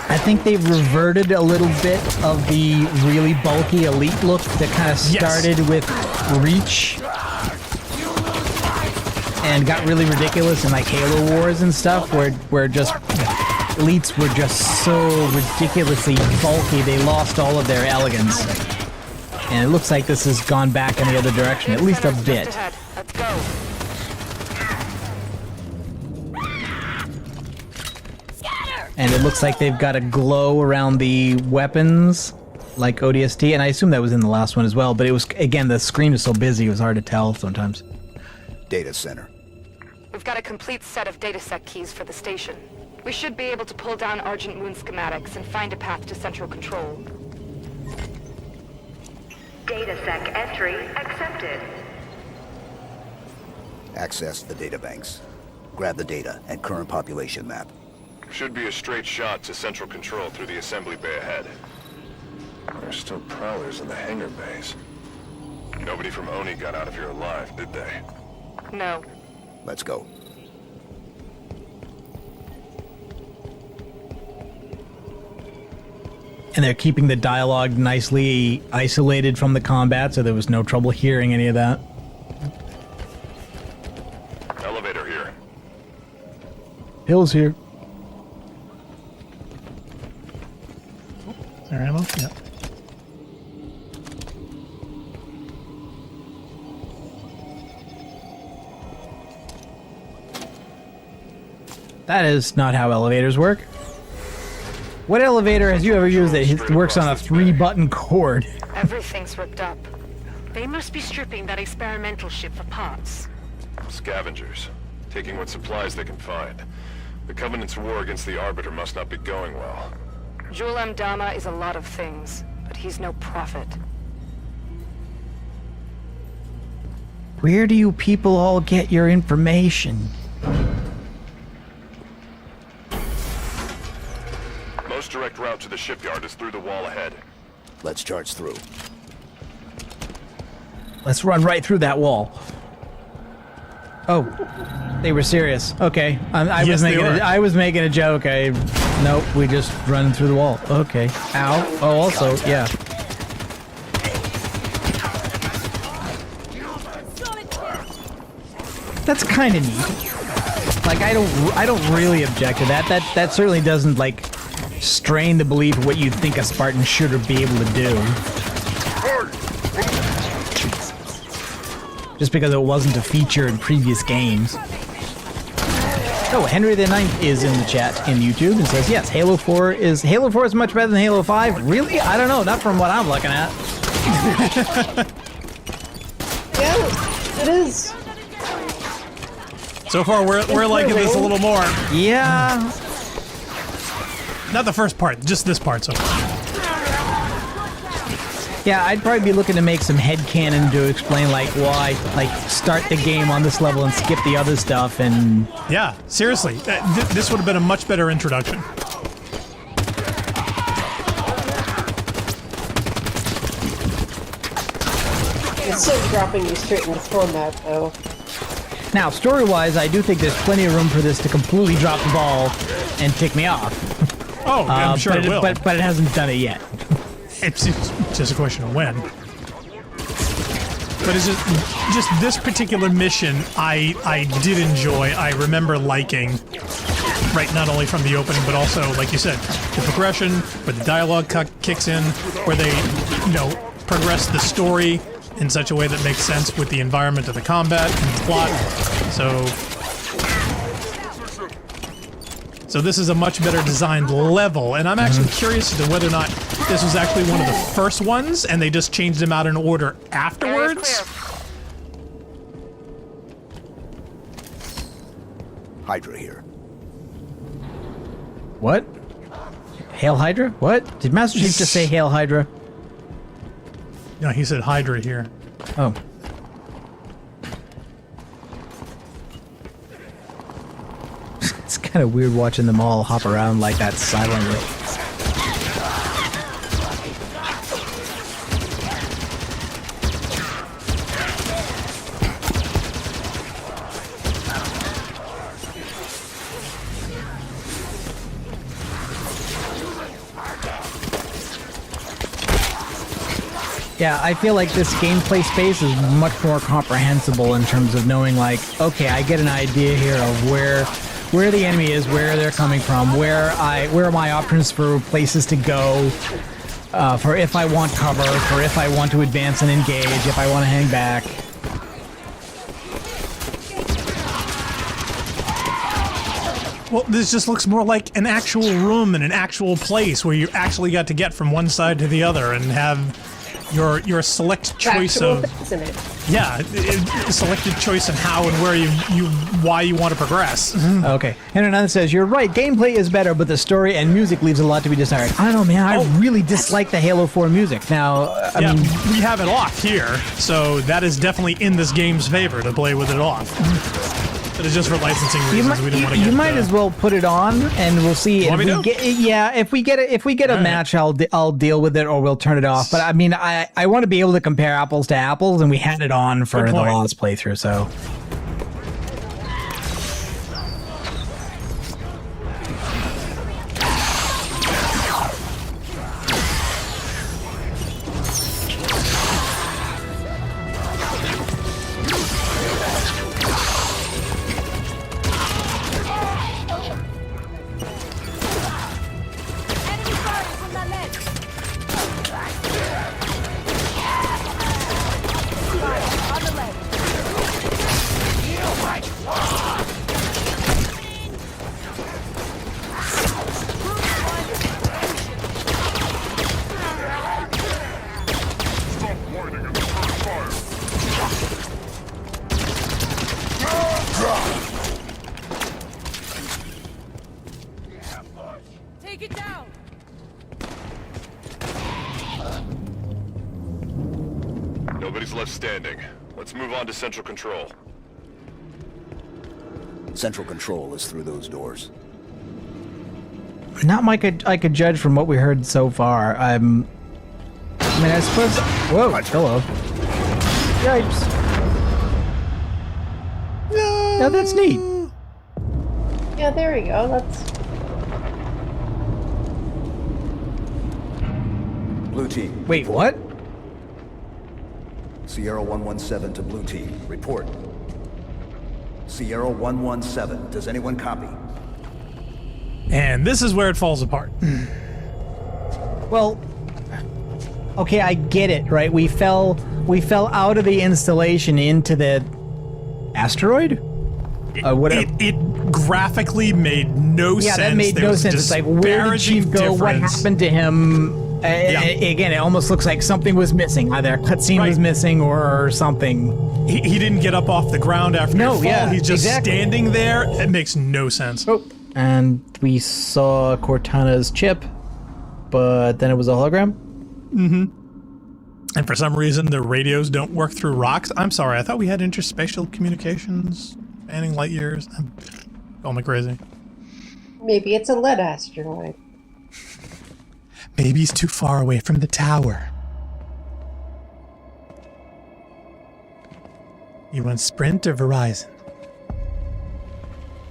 S9: I think they've reverted a little bit of the really bulky elite look that kind of started with Reach and got really ridiculous in like Halo Wars and stuff, where just elites were just so ridiculously bulky they lost all of their elegance. And it looks like this has gone back in the other direction, at least a bit.
S13: Let's go.
S9: And it looks like they've got a glow around the weapons, like ODST, and I assume that was in the last one as well, but it was, again, the screen is so busy, it was hard to tell sometimes.
S7: Data center.
S13: We've got a complete set of datasec keys for the station. We should be able to pull down Argent Moon schematics and find a path to central control.
S14: Datasec entry accepted.
S7: Access the databanks. Grab the data and current population map.
S17: Should be a straight shot to central control through the assembly bay ahead. There's still prowlers in the hangar bays. Nobody from Oni got out of here alive, did they?
S13: No.
S7: Let's go.
S9: And they're keeping the dialogue nicely isolated from the combat, so there was no trouble hearing any of that.
S17: Elevator here.
S9: Hill's here.
S10: Is there ammo? Yep.
S9: That is not how elevators work. What elevator has you ever used that works on a 3-button cord?
S13: Everything's ripped up.
S14: They must be stripping that experimental ship for parts.
S17: Scavengers. Taking what supplies they can find. The Covenant's war against the Arbiter must not be going well.
S13: Jul M. Dama is a lot of things, but he's no prophet.
S9: Where do you people all get your information?
S17: Most direct route to the shipyard is through the wall ahead.
S7: Let's charge through.
S9: Let's run right through that wall. Oh, they were serious. Okay, I was making a joke. Nope, we just run through the wall. Okay. Ow. Oh, also, yeah. That's kind of neat. Like, I don't really object to that. That certainly doesn't like strain the belief of what you'd think a Spartan should or be able to do. Just because it wasn't a feature in previous games. Oh, Henry the Ninth is in the chat in YouTube and says, yes, Halo 4 is much better than Halo 5. Really? I don't know, not from what I'm looking at.
S11: Yeah, it is.
S10: So far, we're liking this a little more.
S9: Yeah.
S10: Not the first part, just this part so far.
S9: Yeah, I'd probably be looking to make some headcanon to explain, like, why, like, start the game on this level and skip the other stuff, and...
S10: Yeah, seriously, this would have been a much better introduction.
S11: It's still dropping you straight into format, though.
S9: Now, story-wise, I do think there's plenty of room for this to completely drop the ball and tick me off.
S10: Oh, I'm sure it will.
S9: But it hasn't done it yet.
S10: It's just a question of when. But it's just this particular mission I did enjoy. I remember liking, right, not only from the opening, but also, like you said, the progression, where the dialogue kicks in, where they, progress the story in such a way that makes sense with the environment of the combat and the plot. So this is a much better designed level, and I'm actually curious as to whether or not this was actually one of the first ones, and they just changed them out in order afterwards.
S7: Hydra here.
S9: What? Hail Hydra? What? Did Master Chief just say Hail Hydra?
S10: No, he said Hydra here.
S9: Oh. It's kind of weird watching them all hop around like that silently. Yeah, I feel like this gameplay space is much more comprehensible in terms of knowing, like, okay, I get an idea here of where the enemy is, where they're coming from, where are my options for places to go, for if I want cover, for if I want to advance and engage, if I want to hang back.
S10: Well, this just looks more like an actual room and an actual place where you actually got to get from one side to the other and have your select choice of selected choice of how and where why you want to progress.
S9: Okay. And another says, you're right, gameplay is better, but the story and music leaves a lot to be desired. I don't know, man, I really dislike the Halo 4 music. Now, I mean,
S10: we have it off here, so that is definitely in this game's favor to play with it off. But it's just for licensing reasons. We don't want to get.
S9: You might as well put it on, and we'll see. If we get a match, I'll deal with it, or we'll turn it off. But I mean, I want to be able to compare apples to apples, and we had it on for the last playthrough, so.
S3: Take it down.
S17: Nobody's left standing. Let's move on to Central Control.
S7: Central Control is through those doors.
S9: Not much I could judge from what we heard so far. I mean, I suppose. Whoa! Hello. Yipes. No, that's neat.
S11: Yeah, there we go. That's.
S7: Blue team.
S9: Wait, what?
S7: Sierra 117 to Blue team. Report. Sierra 117. Does anyone copy?
S10: And this is where it falls apart.
S9: Well, okay, I get it, right? We fell out of the installation into the asteroid. Whatever.
S10: It graphically made no sense.
S9: Yeah, that made no sense. It's like, where did Chief go? What happened to him? Again, it almost looks like something was missing. Either a cutscene was missing or something.
S10: He didn't get up off the ground after the fall. He's just standing there. It makes no sense.
S9: Oh. And we saw Cortana's chip, but then it was a hologram?
S10: Mm-hmm. And for some reason, the radios don't work through rocks. I'm sorry, I thought we had interspatial communications spanning light years. I'm going crazy.
S11: Maybe it's a lead asteroid.
S10: Maybe he's too far away from the tower. You want Sprint or Verizon?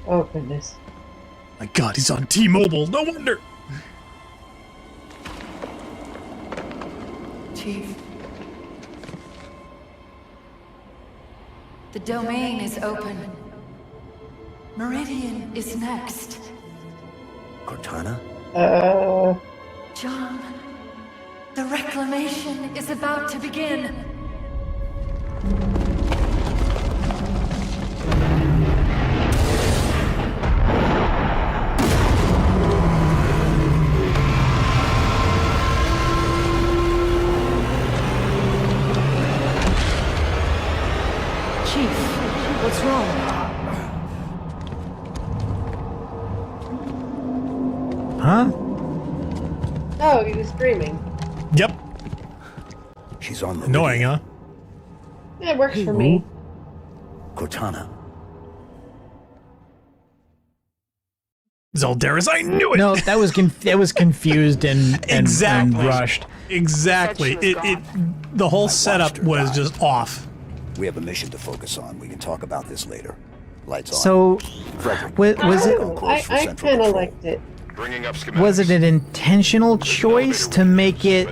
S11: Oh, goodness.
S10: My God, he's on T-Mobile. No wonder.
S1: Chief. The domain is open. Meridian is next.
S7: Cortana?
S1: John, the reclamation is about to begin.
S11: Oh, he was screaming.
S10: Yep.
S7: She's on the
S10: Annoying, huh?
S11: Yeah, it works for me.
S7: Cortana.
S10: Zoldaris, I knew it!
S9: No, that was confused and
S10: exactly.
S9: and rushed.
S10: Exactly. The whole setup was just off.
S7: We have a mission to focus on. We can talk about this later. Lights on.
S9: So, was it?
S11: I kind of liked it.
S9: Was it an intentional choice to make it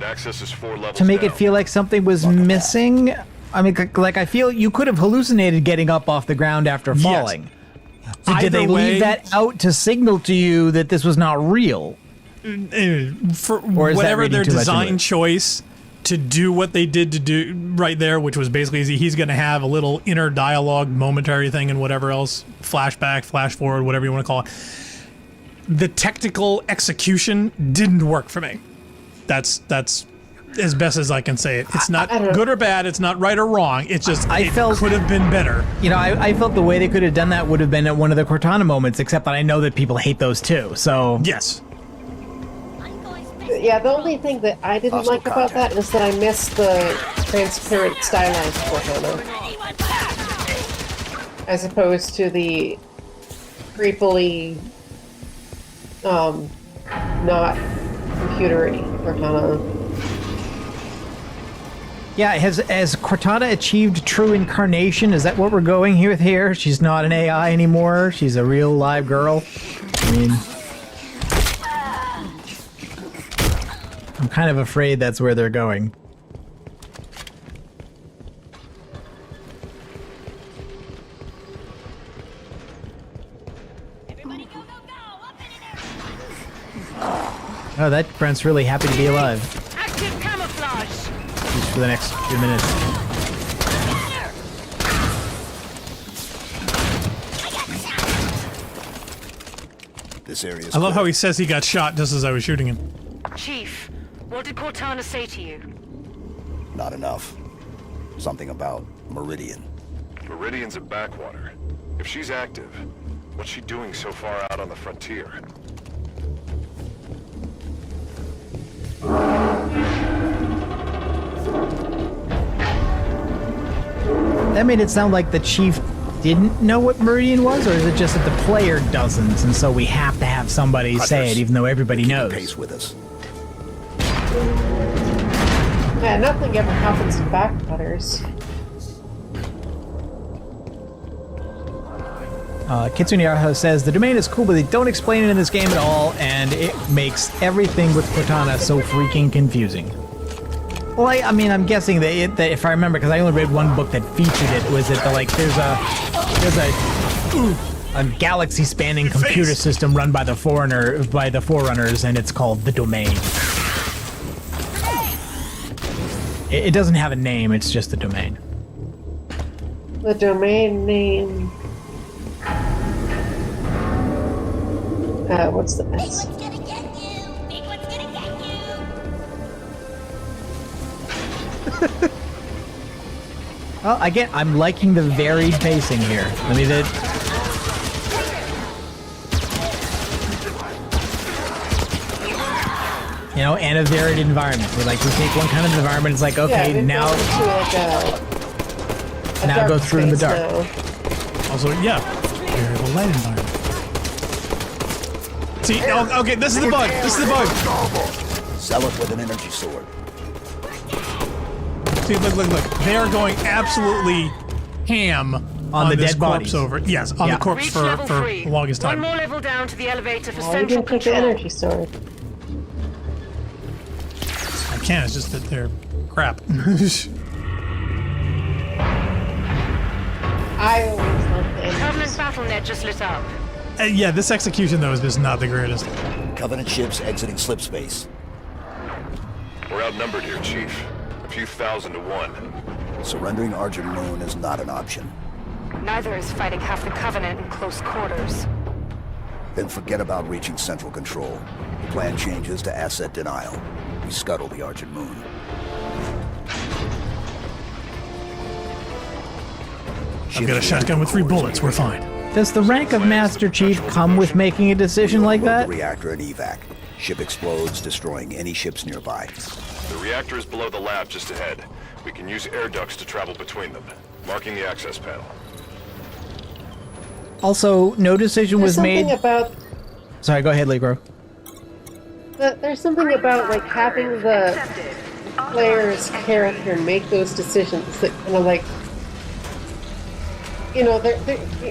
S9: feel like something was missing? I mean, like I feel you could have hallucinated getting up off the ground after falling. So did they leave that out to signal to you that this was not real?
S10: For whatever their design choice to do what they did to do right there, which was basically he's going to have a little inner dialogue, momentary thing, and whatever else, flashback, flash forward, whatever you want to call it. The technical execution didn't work for me. That's as best as I can say it. It's not good or bad. It's not right or wrong. It's just it could have been better.
S9: You know, I felt the way they could have done that would have been at one of the Cortana moments, except that I know that people hate those too. So
S10: yes.
S11: Yeah, the only thing that I didn't like about that is that I missed the transparent stylized Cortana, as opposed to the creepily, not computery Cortana.
S9: Yeah, has Cortana achieved true incarnation? Is that what we're going with here? She's not an AI anymore. She's a real live girl. I mean, I'm kind of afraid that's where they're going. Oh, that Brent's really happy to be alive.
S13: Active camouflage.
S9: Just for the next few minutes.
S7: This area is
S10: I love how he says he got shot just as I was shooting him.
S13: Chief, what did Cortana say to you?
S7: not enough. Something about Meridian.
S17: Meridian's a backwater. If she's active, what's she doing so far out on the frontier?
S9: That made it sound like the chief didn't know what Meridian was, or is it just that the player doesn't, and so we have to have somebody say it, even though everybody knows?
S7: Pace with us.
S11: Yeah, nothing ever happens in backwaters.
S9: Kitsune Arho says, the domain is cool, but they don't explain it in this game at all, and it makes everything with Cortana so freaking confusing. Well, I mean, I'm guessing that, if I remember, because I only read one book that featured it, was that there's a galaxy-spanning computer system run by the Forerunners, and it's called the Domain. It doesn't have a name; it's just the Domain.
S11: The domain name. What's the S?
S9: Well, again, I'm liking the varied pacing here. I mean, you know, and a varied environment. Where, like, we take one kind of environment, it's like, okay,
S11: yeah,
S9: now go through in the dark.
S11: Now.
S10: Also, yeah, you're the light environment. See, okay, this is the bug. This is the bug.
S7: Sell it with an energy sword.
S10: See, look. They are going absolutely ham on
S9: the
S10: this
S9: dead
S10: corpse
S9: bodies.
S10: over. Yes, on the corpse
S13: Reach
S10: for
S13: level
S10: the
S13: 3.
S10: longest time.
S13: One more level down to the elevator for
S11: Why
S13: central
S11: didn't take the
S13: control.
S11: energy sword?
S10: I can, it's just that they're crap.
S11: I always love the energy
S13: Covenant battle net just lit up.
S10: Yeah, this execution, though, is just not the greatest.
S7: Covenant ships exiting slip space.
S17: We're outnumbered here, Chief. A few thousand to one.
S7: Surrendering Argent Moon is not an option.
S13: Neither is fighting half the Covenant in close quarters.
S7: Then forget about reaching central control. The plan changes to asset denial. We scuttle the Argent Moon.
S10: I've got a shotgun with 3 bullets. We're fine.
S9: Does the rank of Master Chief come with making a decision like that?
S7: The reactor and evac. Ship explodes, destroying any ships nearby.
S17: The reactor is below the lab just ahead. We can use air ducts to travel between them. Marking the access panel.
S9: Also, no decision was made.
S11: About
S9: Sorry, go ahead, Legro.
S11: there's something about like having the player's character make those decisions that kind of like, you know,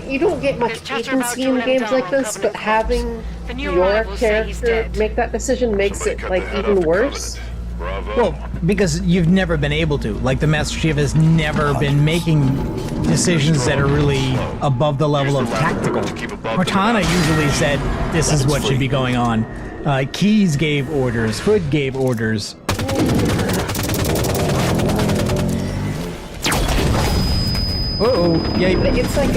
S11: you don't get much agency in games like this, but having your character make that decision makes it like even worse.
S9: Well, because you've never been able to. Like, the Master Chief has never been making decisions that are really above the level of tactical. Cortana usually said, this is what should be going on. Keyes gave orders. Hood gave orders. Uh-oh. Yeah.
S11: It's like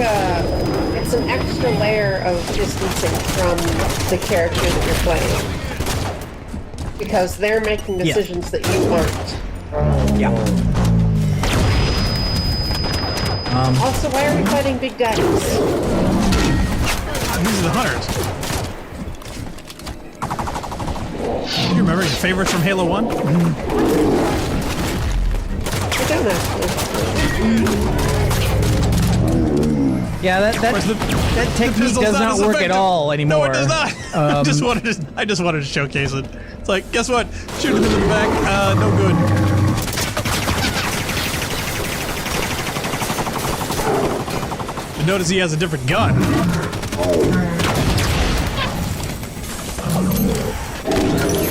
S11: it's an extra layer of distancing from the character that you're playing. Because they're making decisions that you aren't.
S9: Yeah.
S11: Also, why are we fighting big daddies?
S10: These are the hunters. You remember your favorites from Halo 1?
S11: I don't
S9: Yeah, that technique does not work at all anymore.
S10: No, it does not. I just wanted to showcase it. It's like, guess what? Shoot him in the back. No good. But notice he has a different gun.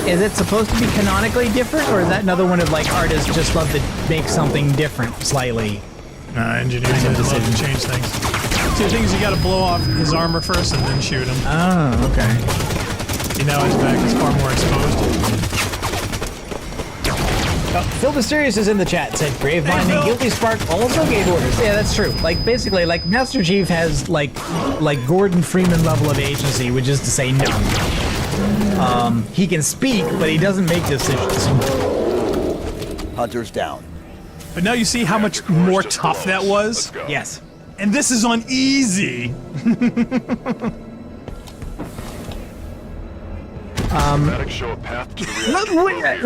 S9: Is it supposed to be canonically different, or is that another one of like artists just love to make something different slightly?
S10: Engineers love to change things. Two things: you got to blow off his armor first, and then shoot him.
S9: Oh, okay.
S10: You know his back is far more exposed.
S9: Phil Mysterious is in the chat. Said Gravemind and Guilty Spark also gave orders. Yeah, that's true. Like basically, like Master Chief has like Gordon Freeman level of agency, which is to say no. He can speak, but he doesn't make decisions.
S7: Hunter's down.
S10: But now you see how much more tough that was?
S9: Yes.
S10: And this is on easy.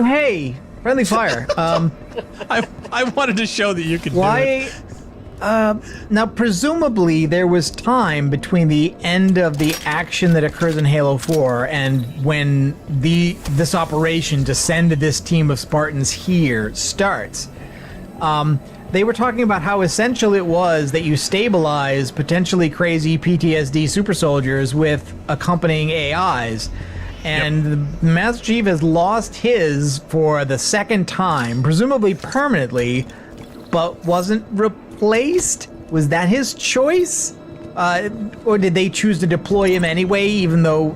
S9: Hey, friendly fire.
S10: I wanted to show that you could do it.
S9: Now, presumably, there was time between the end of the action that occurs in Halo 4 and when this operation to send this team of Spartans here starts. They were talking about how essential it was that you stabilize potentially crazy PTSD super soldiers with accompanying AIs. And the Master Chief has lost his for the second time, presumably permanently, but wasn't replaced? Was that his choice? Or did they choose to deploy him anyway, even though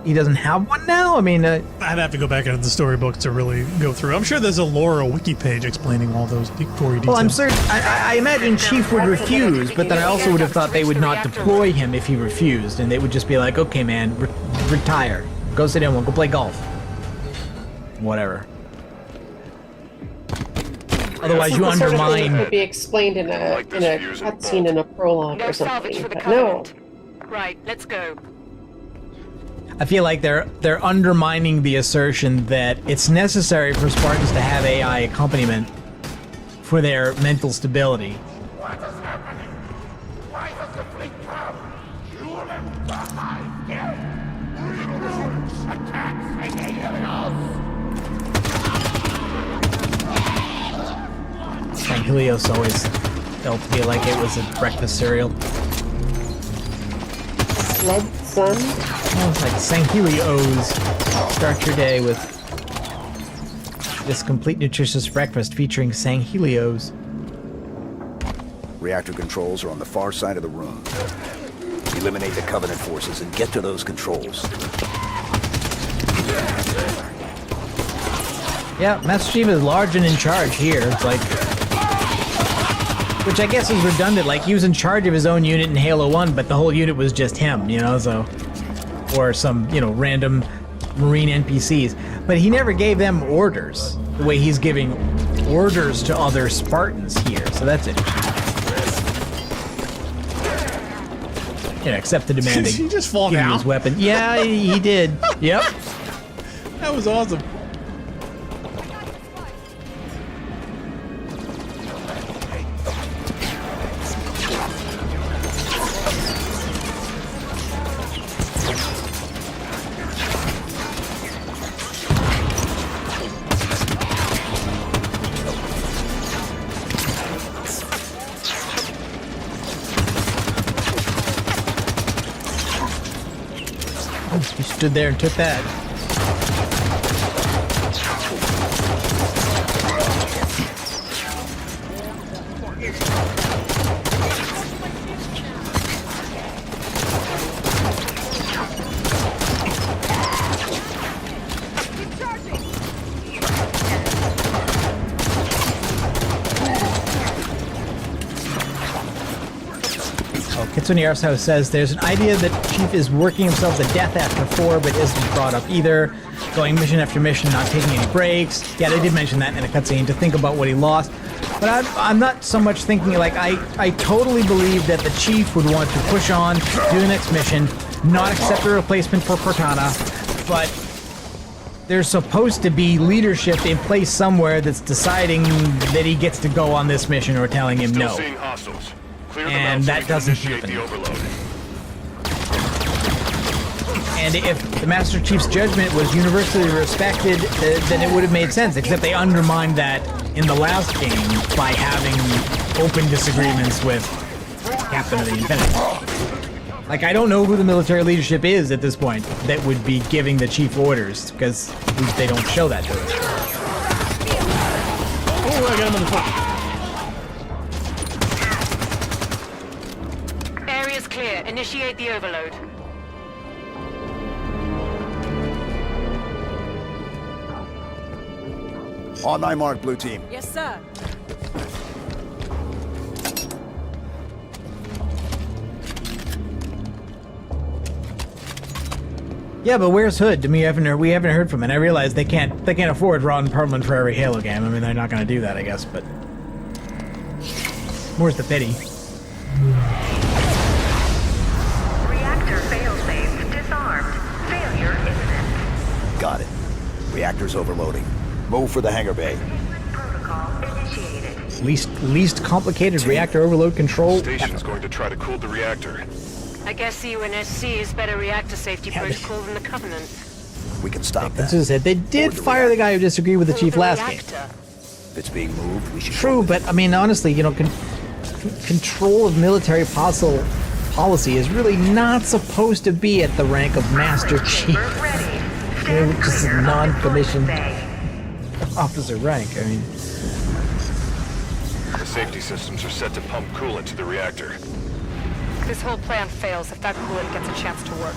S9: he doesn't have one now? I mean,
S10: I'd have to go back into the storybook to really go through. I'm sure there's a lore or wiki page explaining all those gory details.
S9: Well, I'm certain. I imagine Chief would refuse, but then I also would have thought they would not deploy him if he refused, and they would just be like, "Okay, man, retire, go sit down, we'll go play golf, whatever." Otherwise, you undermine.
S11: It could be explained in a cutscene in a prologue or something.
S13: For the
S11: But no.
S13: Right, let's go.
S9: I feel like they're undermining the assertion that it's necessary for Spartans to have AI accompaniment for their mental stability.
S15: What is happening? Why does the fleet come? You remember my death? Recruits attack St.
S9: St. Helios always felt to be like it was a breakfast cereal.
S11: Blood Sun?
S9: Oh, it's like St. Helios. Start your day with this complete nutritious breakfast featuring St. Helios.
S7: Reactor controls are on the far side of the room. Eliminate the Covenant forces and get to those controls.
S9: Yeah, Master Chief is large and in charge here. It's like... Which I guess is redundant, like he was in charge of his own unit in Halo 1, but the whole unit was just him, you know, so... Or some, you know, random Marine NPCs. But he never gave them orders, the way he's giving orders to other Spartans here, so that's it. Yeah, except the demanding
S10: Did he just fall
S9: give
S10: down?
S9: his weapon. Yeah, he did. Yep.
S10: was awesome.
S9: You stood there and took that. Kitsune Arso says there's an idea that Chief is working himself to death after 4, but isn't brought up either. Going mission after mission, not taking any breaks. Yeah, they did mention that in a cutscene to think about what he lost. But I'm not so much thinking, like, I totally believe that the Chief would want to push on, do the next mission, not accept a replacement for Cortana, but there's supposed to be leadership in place somewhere that's deciding that he gets to go on this mission or telling him no.
S17: Seeing hostiles.
S9: And that doesn't happen. And if the Master Chief's judgment was universally respected, then it would have made sense, except they undermined that in the last game by having open disagreements with Captain of the Infinity. Like, I don't know who the military leadership is at this point that would be giving the Chief orders, because they don't show that to us.
S10: Oh, I got him on the phone.
S13: Clear. Initiate the overload.
S7: On my mark, blue team.
S12: Yes, sir.
S9: Yeah, but where's Hood? We haven't heard from him. And I realize they can't afford Ron Perlman for every Halo game. I mean, they're not going to do that, I guess. But where's the pity?
S14: Reactor failsafe disarmed. Failure imminent.
S7: Got it. Reactor's overloading. Move for the hangar bay.
S14: Protocol initiated.
S9: Least complicated reactor overload control.
S17: Station's going to try to cool the reactor.
S13: I guess UNSC is better reactor safety protocol than the Covenant.
S7: We can stop that.
S9: That's what I said. They did fire the guy who disagreed with the Chief last game.
S7: If it's being moved, we should...
S9: True, but I mean, honestly, you know, control of military policy is really not supposed to be at the rank of Master Chief. You know, just a non-commissioned officer rank. I mean,
S17: The safety systems are set to pump coolant to the reactor.
S13: This whole plan fails if that coolant gets a chance to work.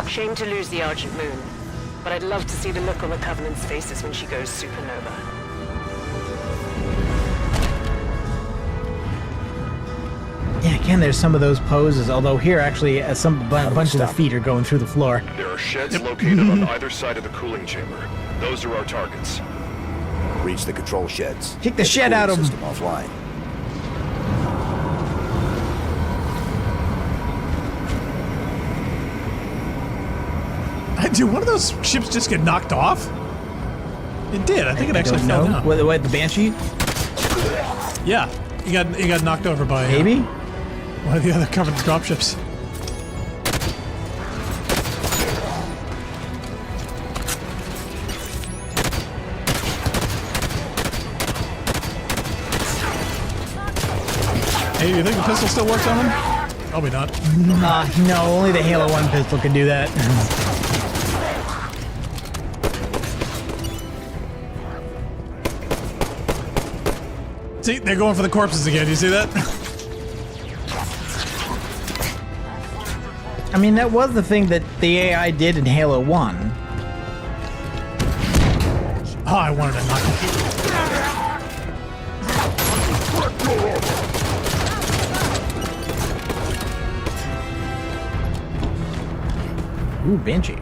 S13: Shame to lose the Argent Moon, but I'd love to see the look on the Covenant's faces when she goes supernova.
S9: yeah, again, there's some of those poses, although here actually a bunch of the feet are going through the floor.
S17: There are sheds located on either side of the cooling chamber. Those are our targets.
S7: Reach the control sheds.
S9: Kick the shed out of them.
S7: System offline.
S10: Did one of those ships just get knocked off? It did. I think it actually fell down.
S9: What, the Banshee?
S10: Yeah, he got knocked over by
S9: maybe
S10: one of the other Covenant dropships. Hey, do you think the pistol still works on him? Probably not.
S9: No, only the Halo 1 pistol can do that.
S10: See, they're going for the corpses again. You see that?
S9: I mean, that was the thing that the AI did in Halo 1.
S10: Oh, I wanted to knock him.
S9: Ooh, Banshee.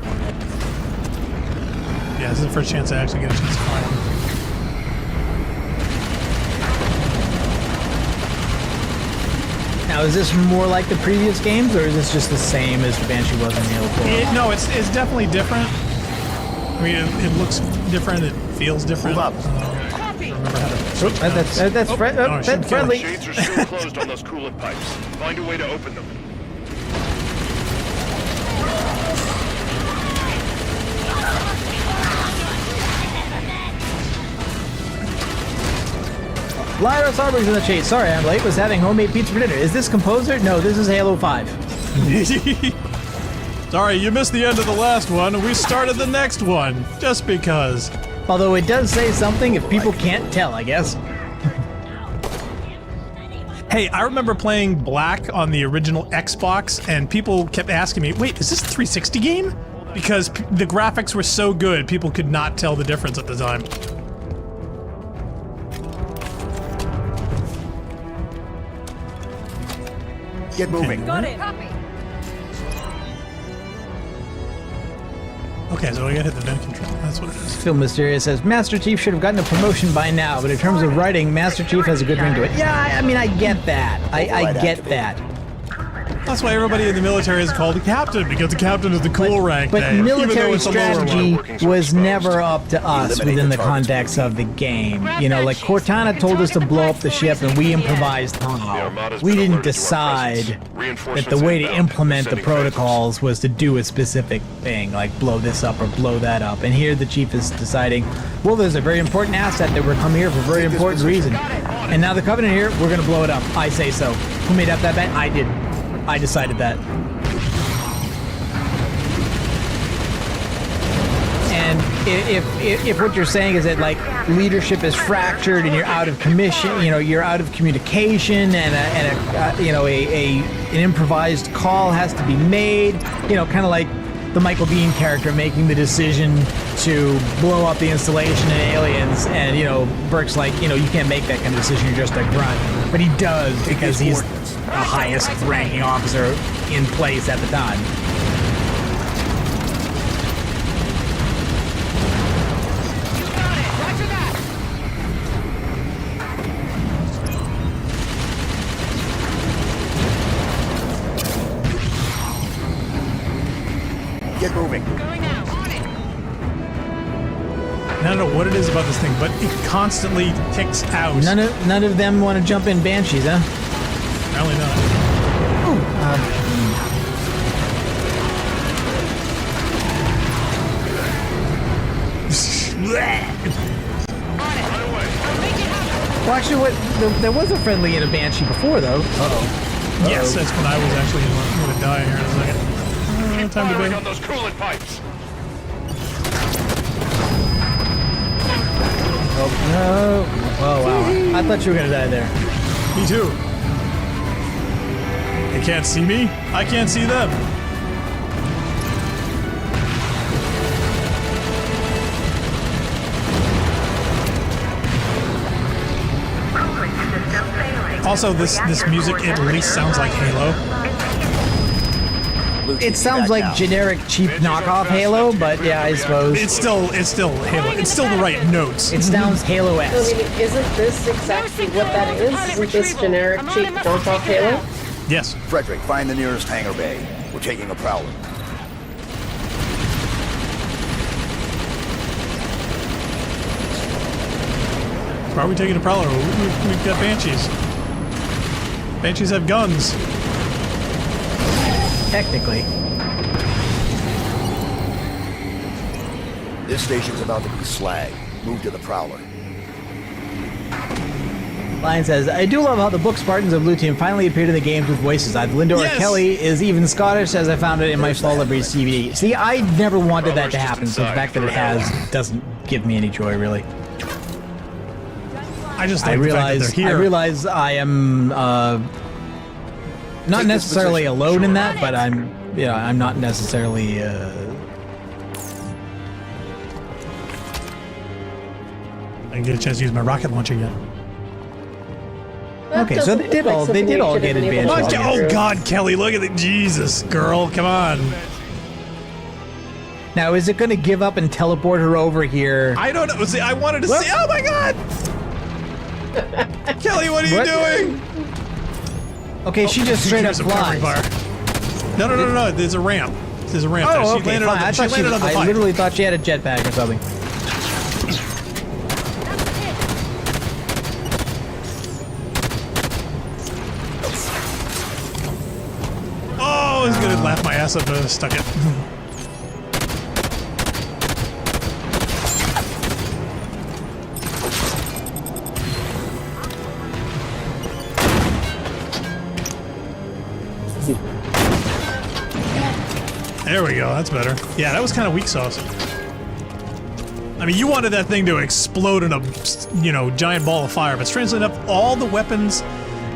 S10: Yeah, this is the first chance I actually get a chance to fire him.
S9: Now, is this more like the previous games, or is this just the same as the Banshee was in Halo 4?
S10: No, it's definitely different. mean, it looks different. It feels different.
S7: Move up.
S9: That's friendly.
S17: Shades are still closed on those coolant pipes. Find a way to open them.
S9: Lyra Sarber's in the chase. Sorry, I'm late. Was having homemade pizza for dinner. Is this Composer? No, this is Halo 5.
S10: Sorry, you missed the end of the last one, and we started the next one, just because.
S9: Although it does say something if people can't tell, I guess.
S10: Hey, I remember playing Black on the original Xbox, and people kept asking me, wait, is this a 360 game? Because the graphics were so good, people could not tell the difference at the time.
S7: Get moving.
S12: Got it. Copy.
S10: Okay, so I gotta hit the vent control. That's what it is.
S9: Phil Mysterious says, Master Chief should have gotten a promotion by now, but in terms of writing, Master Chief has a good ring to it. Yeah, I mean, I get that. I get that.
S10: That's why everybody in the military is called a captain, because the captain is the cool rank
S9: But
S10: name, even though
S9: military
S10: it's a lower
S9: strategy
S10: one.
S9: was never up to us within the context of the game. You know, like Cortana told us to blow up the ship and we improvised how. We didn't decide that the way to implement the protocols was to do a specific thing, like blow this up or blow that up. And here the chief is deciding, well, there's a very important asset that we're coming here for a very important reason. And now the Covenant here, we're gonna blow it up. I say so. Who made up that bet? I did. I decided that. And if what you're saying is that like leadership is fractured and you're out of commission, you know, you're out of communication, and an improvised call has to be made, you know, kind of like the Michael Biehn character making the decision to blow up the installation in Aliens, and you know, Burke's like, you know, you can't make that kind of decision, you're just a grunt. But he does because he's the highest ranking officer in place at the time.
S7: Get moving.
S10: I don't know what it is about this thing, but it constantly ticks out.
S9: None of them want to jump in Banshees, huh?
S10: Apparently not.
S9: Well, actually, there was a friendly in a Banshee before, though. Uh-oh.
S10: Yes, that's when I was actually going to die here in a second. Time to
S17: Firing on those coolant pipes.
S9: Oh, no. Oh, wow. I thought you were going to die there.
S10: Me too. They can't see me. I can't see them. Also, this music at least sounds like Halo.
S9: It sounds like generic cheap knockoff Halo, but yeah, I suppose
S10: it's still Halo. It's still the right notes.
S9: It sounds Halo-esque.
S11: I mean, isn't this exactly what that is? Isn't this generic cheap knockoff Halo?
S10: Yes.
S7: Frederick, find the nearest hangar bay. We're taking a prowler.
S10: Why are we taking a prowler? We've got Banshees. Banshees have guns.
S9: Technically.
S7: This station's about to be slag. Move to the prowler.
S9: Lion says, I do love how the book Spartans of Blue Team finally appeared in the games with voices. Linda Kelly is even Scottish, as I found it in my Fall of Breeze DVD. See, I never wanted that to happen, so the fact that it has doesn't give me any joy, really.
S10: I just like the fact that they're here.
S9: I realize I am not necessarily alone in that, but I'm not necessarily
S10: I didn't get a chance to use my rocket launcher yet.
S9: Okay, so they did all get advantage.
S10: Oh God, Kelly, look at it. Jesus, girl, come on.
S9: Now, is it going to give up and teleport her over here?
S10: I don't know. See, I wanted to see. Oh my God! Kelly, what are you doing?
S9: Okay, she just straight up flies.
S10: No. There's a ramp. There's a ramp there.
S9: Oh,
S10: She landed on the, she landed on the
S9: I
S10: pipe.
S9: literally thought she had a jetpack or something.
S10: Oh, I was gonna laugh my ass up, but I stuck it. There we go, that's better. Yeah, that was kind of weak sauce. I mean, you wanted that thing to explode in a, you know, giant ball of fire, but strangely enough, all the weapons,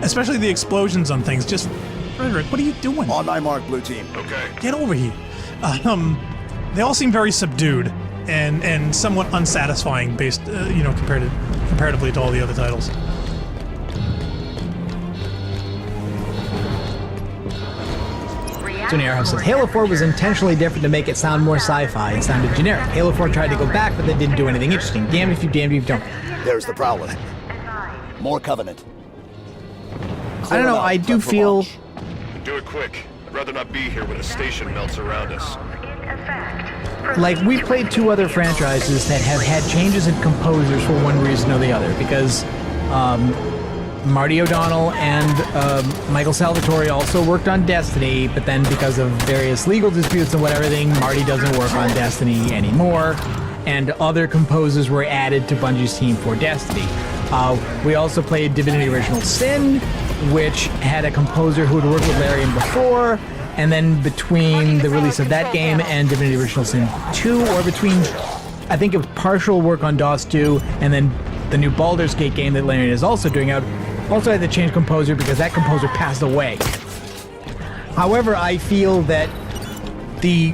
S10: especially the explosions on things, just... Frederick, what are you doing?
S7: On my mark, blue team.
S17: Okay.
S10: Get over here. They all seem very subdued and somewhat unsatisfying based, you know, comparatively to all the other titles.
S9: Tony Arhouse says, Halo 4 was intentionally different to make it sound more sci-fi. It sounded generic. Halo 4 tried to go back, but they didn't do anything interesting. Damned if you don't.
S7: There's the Prowler. More Covenant.
S9: I don't know, I do feel...
S17: Do it quick. I'd rather not be here when the station melts around us.
S9: Like, we've played two other franchises that have had changes in composers for one reason or the other, because Marty O'Donnell and Michael Salvatore also worked on Destiny, but then because of various legal disputes and whatever thing, Marty doesn't work on Destiny anymore, and other composers were added to Bungie's team for Destiny. We also played Divinity Original Sin, which had a composer who had worked with Larian before, and then between the release of that game and Divinity Original Sin 2, or between, I think it was partial work on DOS 2, and then the new Baldur's Gate game that Larian is also doing out, also had to change composer because that composer passed away. However, I feel that the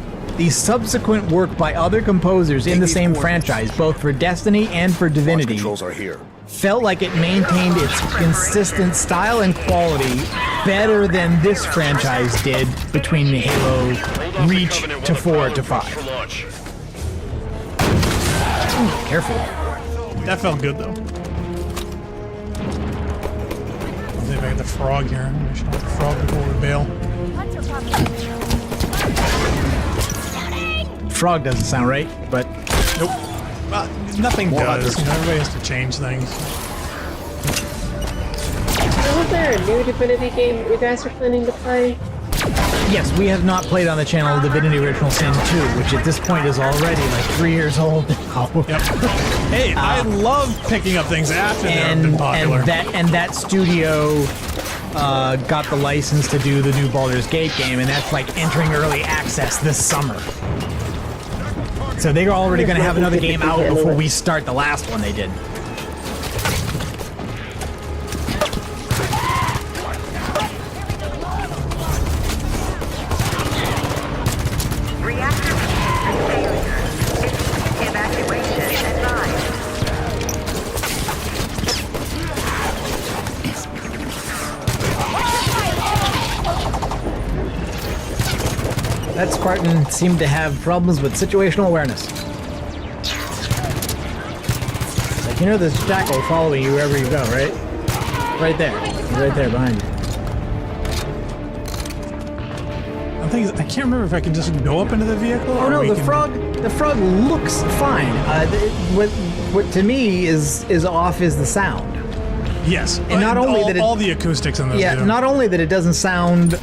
S9: subsequent work by other composers in the same franchise, both for Destiny and for Divinity,
S7: Controls are here.
S9: felt like it maintained its consistent style and quality better than this franchise did between Halo Reach to 4 to 5. Ooh, careful.
S10: That felt good, though. Let's see if I get the frog here. I'm gonna shot the frog before we bail.
S9: Frog doesn't sound right, but...
S10: Nope. Nothing does. You know, everybody has to change things.
S11: Isn't there a new Divinity game that you guys are planning to play?
S9: Yes, we have not played on the channel Divinity Original Sin 2, which at this point is already like 3 years old now.
S10: Yep. Hey, I love picking up things after they've been popular.
S9: And that studio got the license to do the new Baldur's Gate game, and that's like entering early access this summer. So they're already going to have another game out before we start the last one they did. That Spartan seemed to have problems with situational awareness. Like, you know there's a jackal following you wherever you go, right? Right there. He's right there behind you.
S10: I think I can't remember if I can just go up into the vehicle.
S9: Oh no, the frog looks fine. What to me is off is the sound.
S10: Yes,
S9: and not only that
S10: all the acoustics in this.
S9: Yeah,
S10: do.
S9: not only that it doesn't sound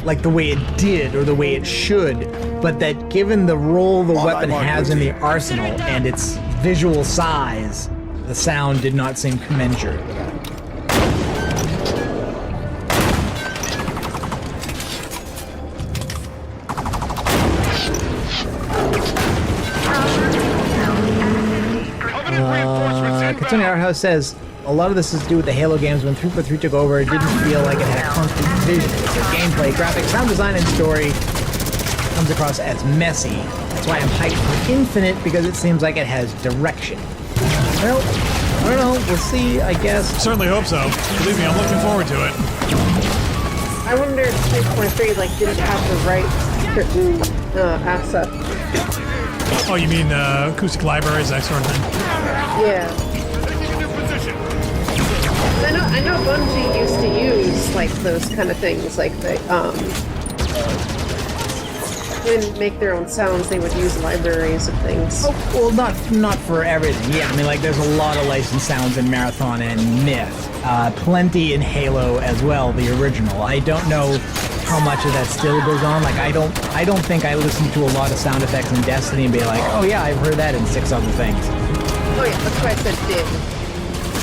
S9: like the way it did or the way it should, but that given the role the weapon has in the arsenal and its visual size, the sound did not seem commensurate with that. Katsuni Art House says, a lot of this is to do with the Halo games. When 343 took over, it didn't feel like it had a concrete vision. The gameplay, graphics, sound design, and story comes across as messy. That's why I'm hyped for Infinite, because it seems like it has direction. Well, I don't know. We'll see, I guess.
S10: Certainly hope so. Believe me, I'm looking forward to it.
S11: I wonder if 343 didn't have the right certain assets.
S10: Oh, you mean acoustic libraries, that sort of thing?
S11: Yeah. I know Bungie used to use those kind of things, like the wouldn't make their own sounds. They would use libraries of things.
S9: Oh, well, not for everything. Yeah, I mean, like, there's a lot of licensed sounds in Marathon and Myth. Plenty in Halo as well, the original. I don't know how much of that still goes on. Like, I don't think I listen to a lot of sound effects in Destiny and be like, oh yeah, I've heard that in 6 other things.
S11: Oh yeah, that's why I said did.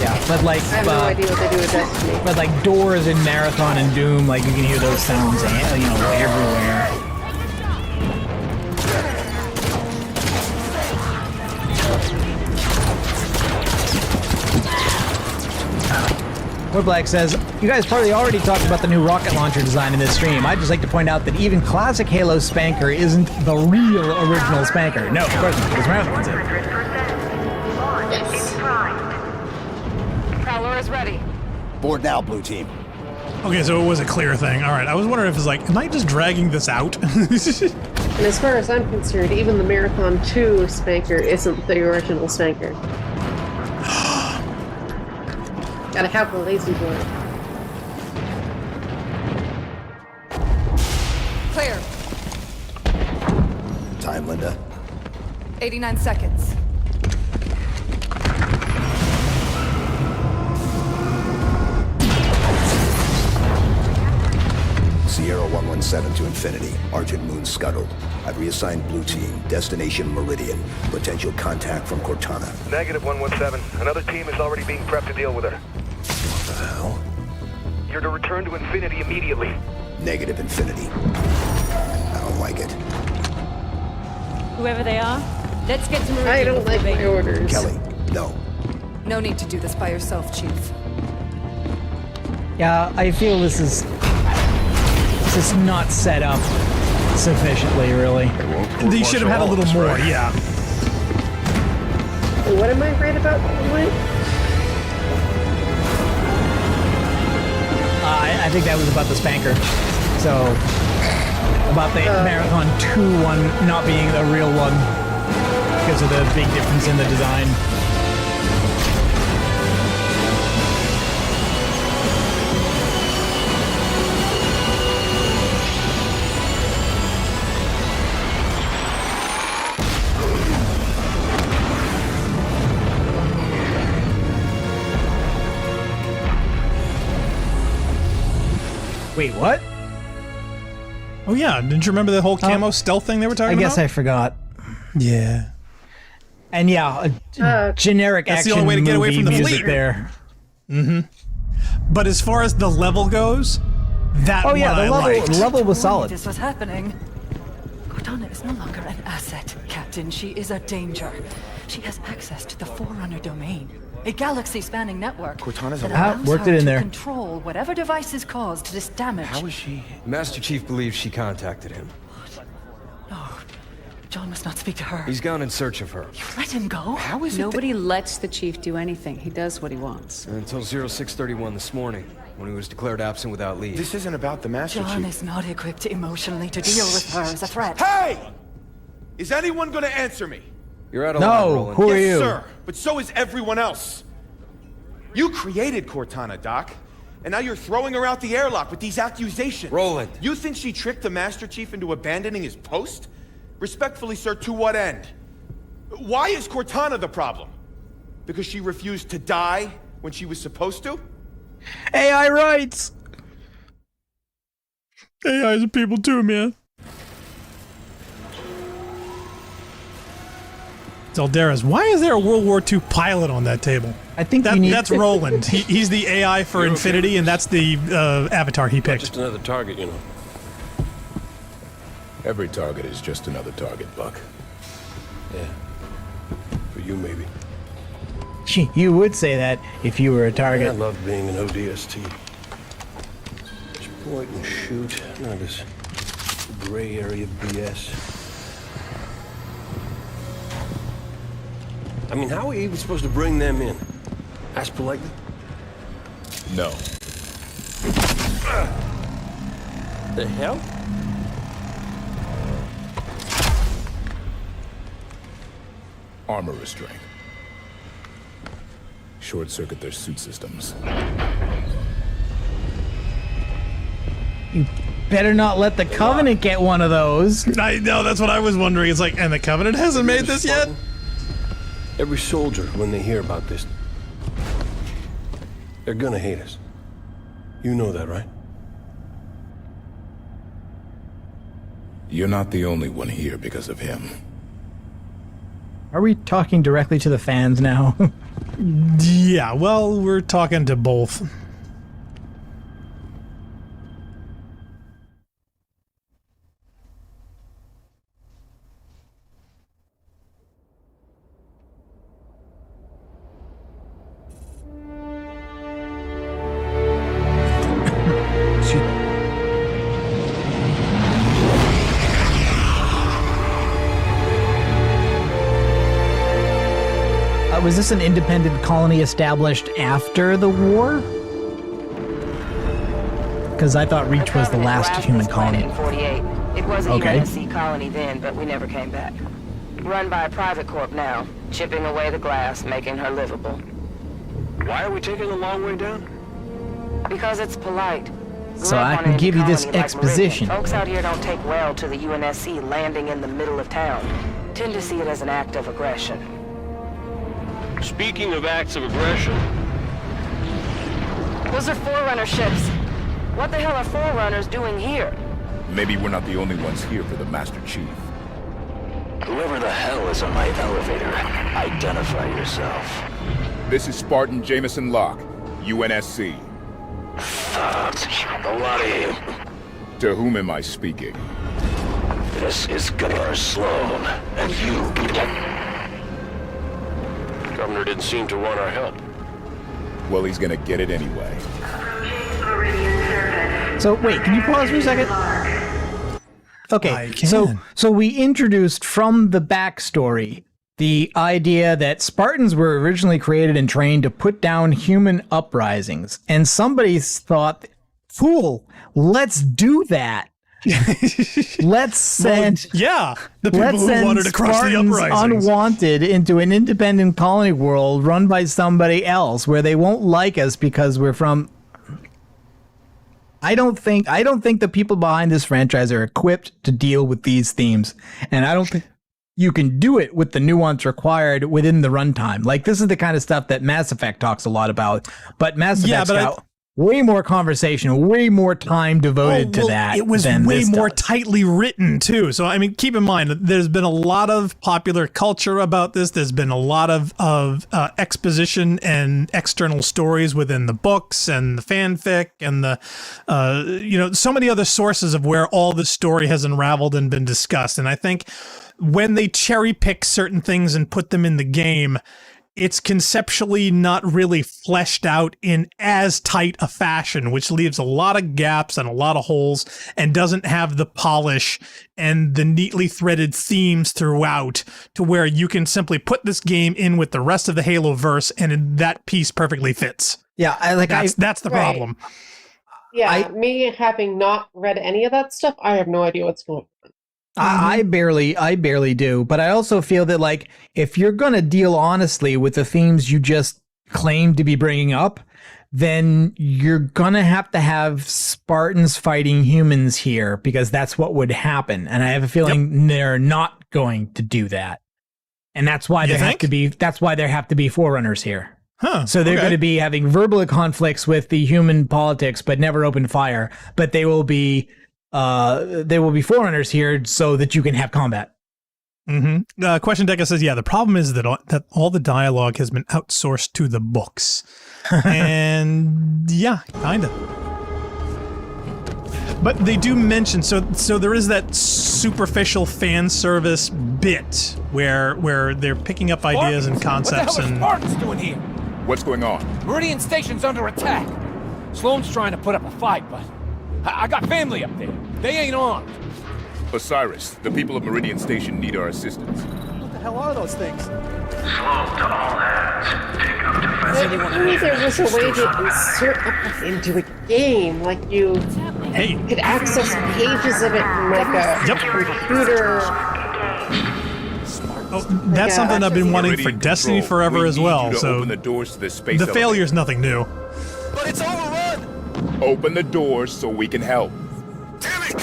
S9: Yeah, but like,
S11: I have no idea what they do with Destiny.
S9: But like doors in Marathon and Doom, like you can hear those sounds, you know, everywhere. Woodblack says, you guys probably already talked about the new rocket launcher design in this stream. I'd just like to point out that even classic Halo Spanker isn't the real original Spanker. No, of course not, because Marathon's it.
S13: Prowler is ready.
S7: Board now, blue team.
S10: Okay, so it was a clear thing. All right, I was wondering if it's like, am I just dragging this out?
S11: And as far as I'm concerned, even the Marathon 2 Spanker isn't the original Spanker. Gotta have the lazy board.
S3: Clear.
S7: Time, Linda.
S3: 89 seconds.
S7: Sierra 117 to Infinity. Argent Moon scuttled. I've reassigned blue team. Destination Meridian. Potential contact from Cortana.
S2: Negative 117. Another team is already being prepped to deal with her.
S7: What the hell?
S2: You're to return to Infinity immediately.
S7: Negative, Infinity. I don't like it.
S3: Whoever they are, let's get to Meridian.
S11: I don't like my orders.
S7: Kelly, no.
S3: No need to do this by yourself, Chief.
S9: Yeah, I feel this is not set up sufficiently, really.
S10: They should have had a little more, yeah.
S11: What am I right about?
S9: I think that was about the Spanker. So, about the Marathon 2 one not being the real one because of the big difference in the design. Wait, what?
S10: Oh yeah, didn't you remember the whole camo stealth thing they were talking about?
S9: I guess I forgot.
S10: Yeah.
S9: And yeah, generic
S10: that's
S9: action
S10: the only way to get away
S9: movie
S10: from the
S9: music
S10: fleet
S9: there.
S10: Mm-hmm. But as far as the level goes, that
S9: oh yeah, the level was solid.
S1: This was happening. Cortana is no longer an asset, Captain. She is a danger. She has access to the Forerunner domain, a galaxy-spanning network.
S18: Cortana's
S1: that
S18: alive.
S1: allows
S9: Worked
S1: her
S9: it in
S1: to
S9: there.
S1: Control whatever devices caused this damage.
S4: How is she? Master Chief believes she contacted him.
S1: No, John must not speak to her.
S4: He's gone in search of her.
S1: Let him go.
S18: How is
S8: Nobody lets the chief do anything. He does what he wants.
S4: Until 0631 this morning, when he was declared absent without leave.
S18: This isn't about the Master
S1: John
S18: Chief.
S1: is not equipped emotionally to deal with her as a threat.
S15: Hey! Is anyone gonna answer me?
S4: You're out of line, Roland.
S9: Who are
S15: Yes,
S9: you?
S15: sir. But so is everyone else. You created Cortana, Doc. And now you're throwing her out the airlock with these accusations.
S4: Roland.
S15: You think she tricked the Master Chief into abandoning his post? Respectfully, sir, to what end? Why is Cortana the problem? Because she refused to die when she was supposed to?
S9: AI rights.
S10: AIs are people too, man. Zeldaris, why is there a World War II pilot on that table?
S9: I think
S10: that's Roland. He's the AI for Infinity, and that's the avatar he picked.
S6: Just another target, you know.
S5: Every target is just another target, Buck.
S6: Yeah. For you, maybe.
S9: You would say that if you were a target.
S6: I love being an ODST. Just point and shoot. None of this gray area BS. I mean, how are we even supposed to bring them in? Ask politely?
S5: No.
S6: The hell?
S5: Armor restraint. Short-circuit their suit systems.
S9: You better not let the Covenant get one of those.
S10: I know, that's what I was wondering. It's like, and the Covenant hasn't made this yet?
S6: Every soldier, when they hear about this, they're gonna hate us. You know that, right?
S5: You're not the only one here because of him.
S9: Are we talking directly to the fans now?
S10: Yeah, well, we're talking to both.
S9: Was this an independent colony established after the war? Because I thought Reach was the last human colony.
S13: In 48. It was a UNSC colony then, but we never came back. Run by a private corp now, chipping away the glass, making her livable.
S6: Why are we taking a long way down?
S13: Because it's polite.
S9: So I can give you this exposition.
S13: Folks out here don't take well to the UNSC landing in the middle of town. Tend to see it as an act of aggression.
S6: Speaking of acts of aggression...
S13: Those are Forerunner ships. What the hell are Forerunners doing here?
S5: Maybe we're not the only ones here for the Master Chief.
S18: Whoever the hell is on my elevator, identify yourself.
S5: This is Spartan Jameson Locke, UNSC.
S18: A lot of you.
S5: To whom am I speaking?
S18: This is Governor Sloan, and you...
S6: Governor didn't seem to want our help.
S5: Well, he's gonna get it anyway.
S9: So wait, can you pause for a second? Okay, so we introduced from the backstory the idea that Spartans were originally created and trained to put down human uprisings, and somebody thought, "Fool, let's do that." Let's send
S10: the people who wanted to crush the uprisings
S9: unwanted into an independent colony world run by somebody else where they won't like us because we're from. I don't think the people behind this franchise are equipped to deal with these themes, and I don't think you can do it with the nuance required within the runtime. Like, this is the kind of stuff that Mass Effect talks a lot about, but Mass Effect's got way more conversation, way more time devoted to that.
S10: It was way more tightly written too. So I mean, keep in mind, there's been a lot of popular culture about this. There's been a lot of exposition and external stories within the books and the fanfic and the so many other sources of where all the story has unraveled and been discussed. And I think when they cherry pick certain things and put them in the game, it's conceptually not really fleshed out in as tight a fashion, which leaves a lot of gaps and a lot of holes and doesn't have the polish and the neatly threaded themes throughout to where you can simply put this game in with the rest of the Halo verse and that piece perfectly fits.
S9: Yeah,
S10: that's the problem.
S11: Yeah, me having not read any of that stuff, I have no idea what's going on.
S9: I barely do, but I also feel that, like, if you're going to deal honestly with the themes you just claim to be bringing up, then you're going to have Spartans fighting humans here, because that's what would happen. And I have a feeling they're not going to do that. And that's why there have to be Forerunners here.
S10: Huh,
S9: so they're going to be having verbal conflicts with the human politics, but never open fire. But they will be Forerunners here so that you can have combat.
S10: Question Deca says, the problem is that all the dialogue has been outsourced to the books. And kind of. But they do mention, so there is that superficial fan service bit where they're picking up ideas and concepts.
S19: What the hell are Spartans doing here?
S5: What's going on?
S19: Meridian Station's under attack. Sloan's trying to put up a fight, but I got family up there. They ain't armed.
S5: Osiris, the people of Meridian Station need our assistance.
S20: What the hell are those things?
S14: Slow to all hands. Take up defense.
S11: Maybe there was a way to insert us into a game, like you could access pages of it from like a computer.
S10: That's something I've been wanting for Destiny forever as well. So
S5: open the doors to this space
S10: the failure's nothing new.
S20: But it's overrun.
S5: Open the doors so we can help.
S17: Damn it,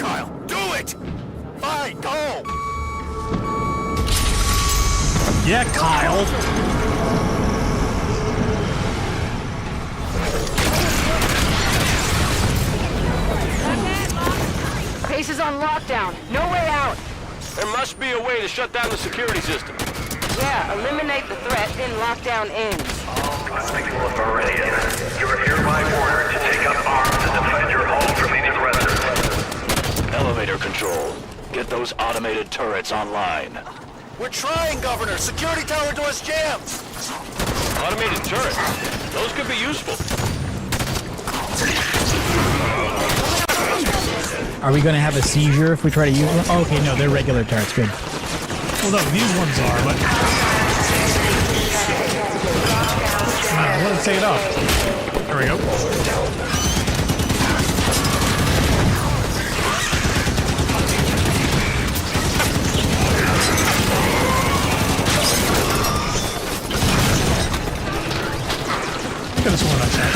S10: Yeah, Kyle.
S13: Base is on lockdown. No way out.
S6: There must be a way to shut down the security system.
S13: Yeah, eliminate the threat, then lockdown ends.
S2: People of Meridian, you are hereby ordered to take up arms to defend your home from these aggressors.
S18: Elevator control. Get those automated turrets online.
S21: We're trying, Governor. Security tower door's jammed.
S6: Automated turrets. Those could be useful.
S9: Are we going to have a seizure if we try to use them? Oh, okay, no, they're regular turrets. Good.
S10: Well, no, these ones are, but... Let us take it off. There we go. Look at this one outside.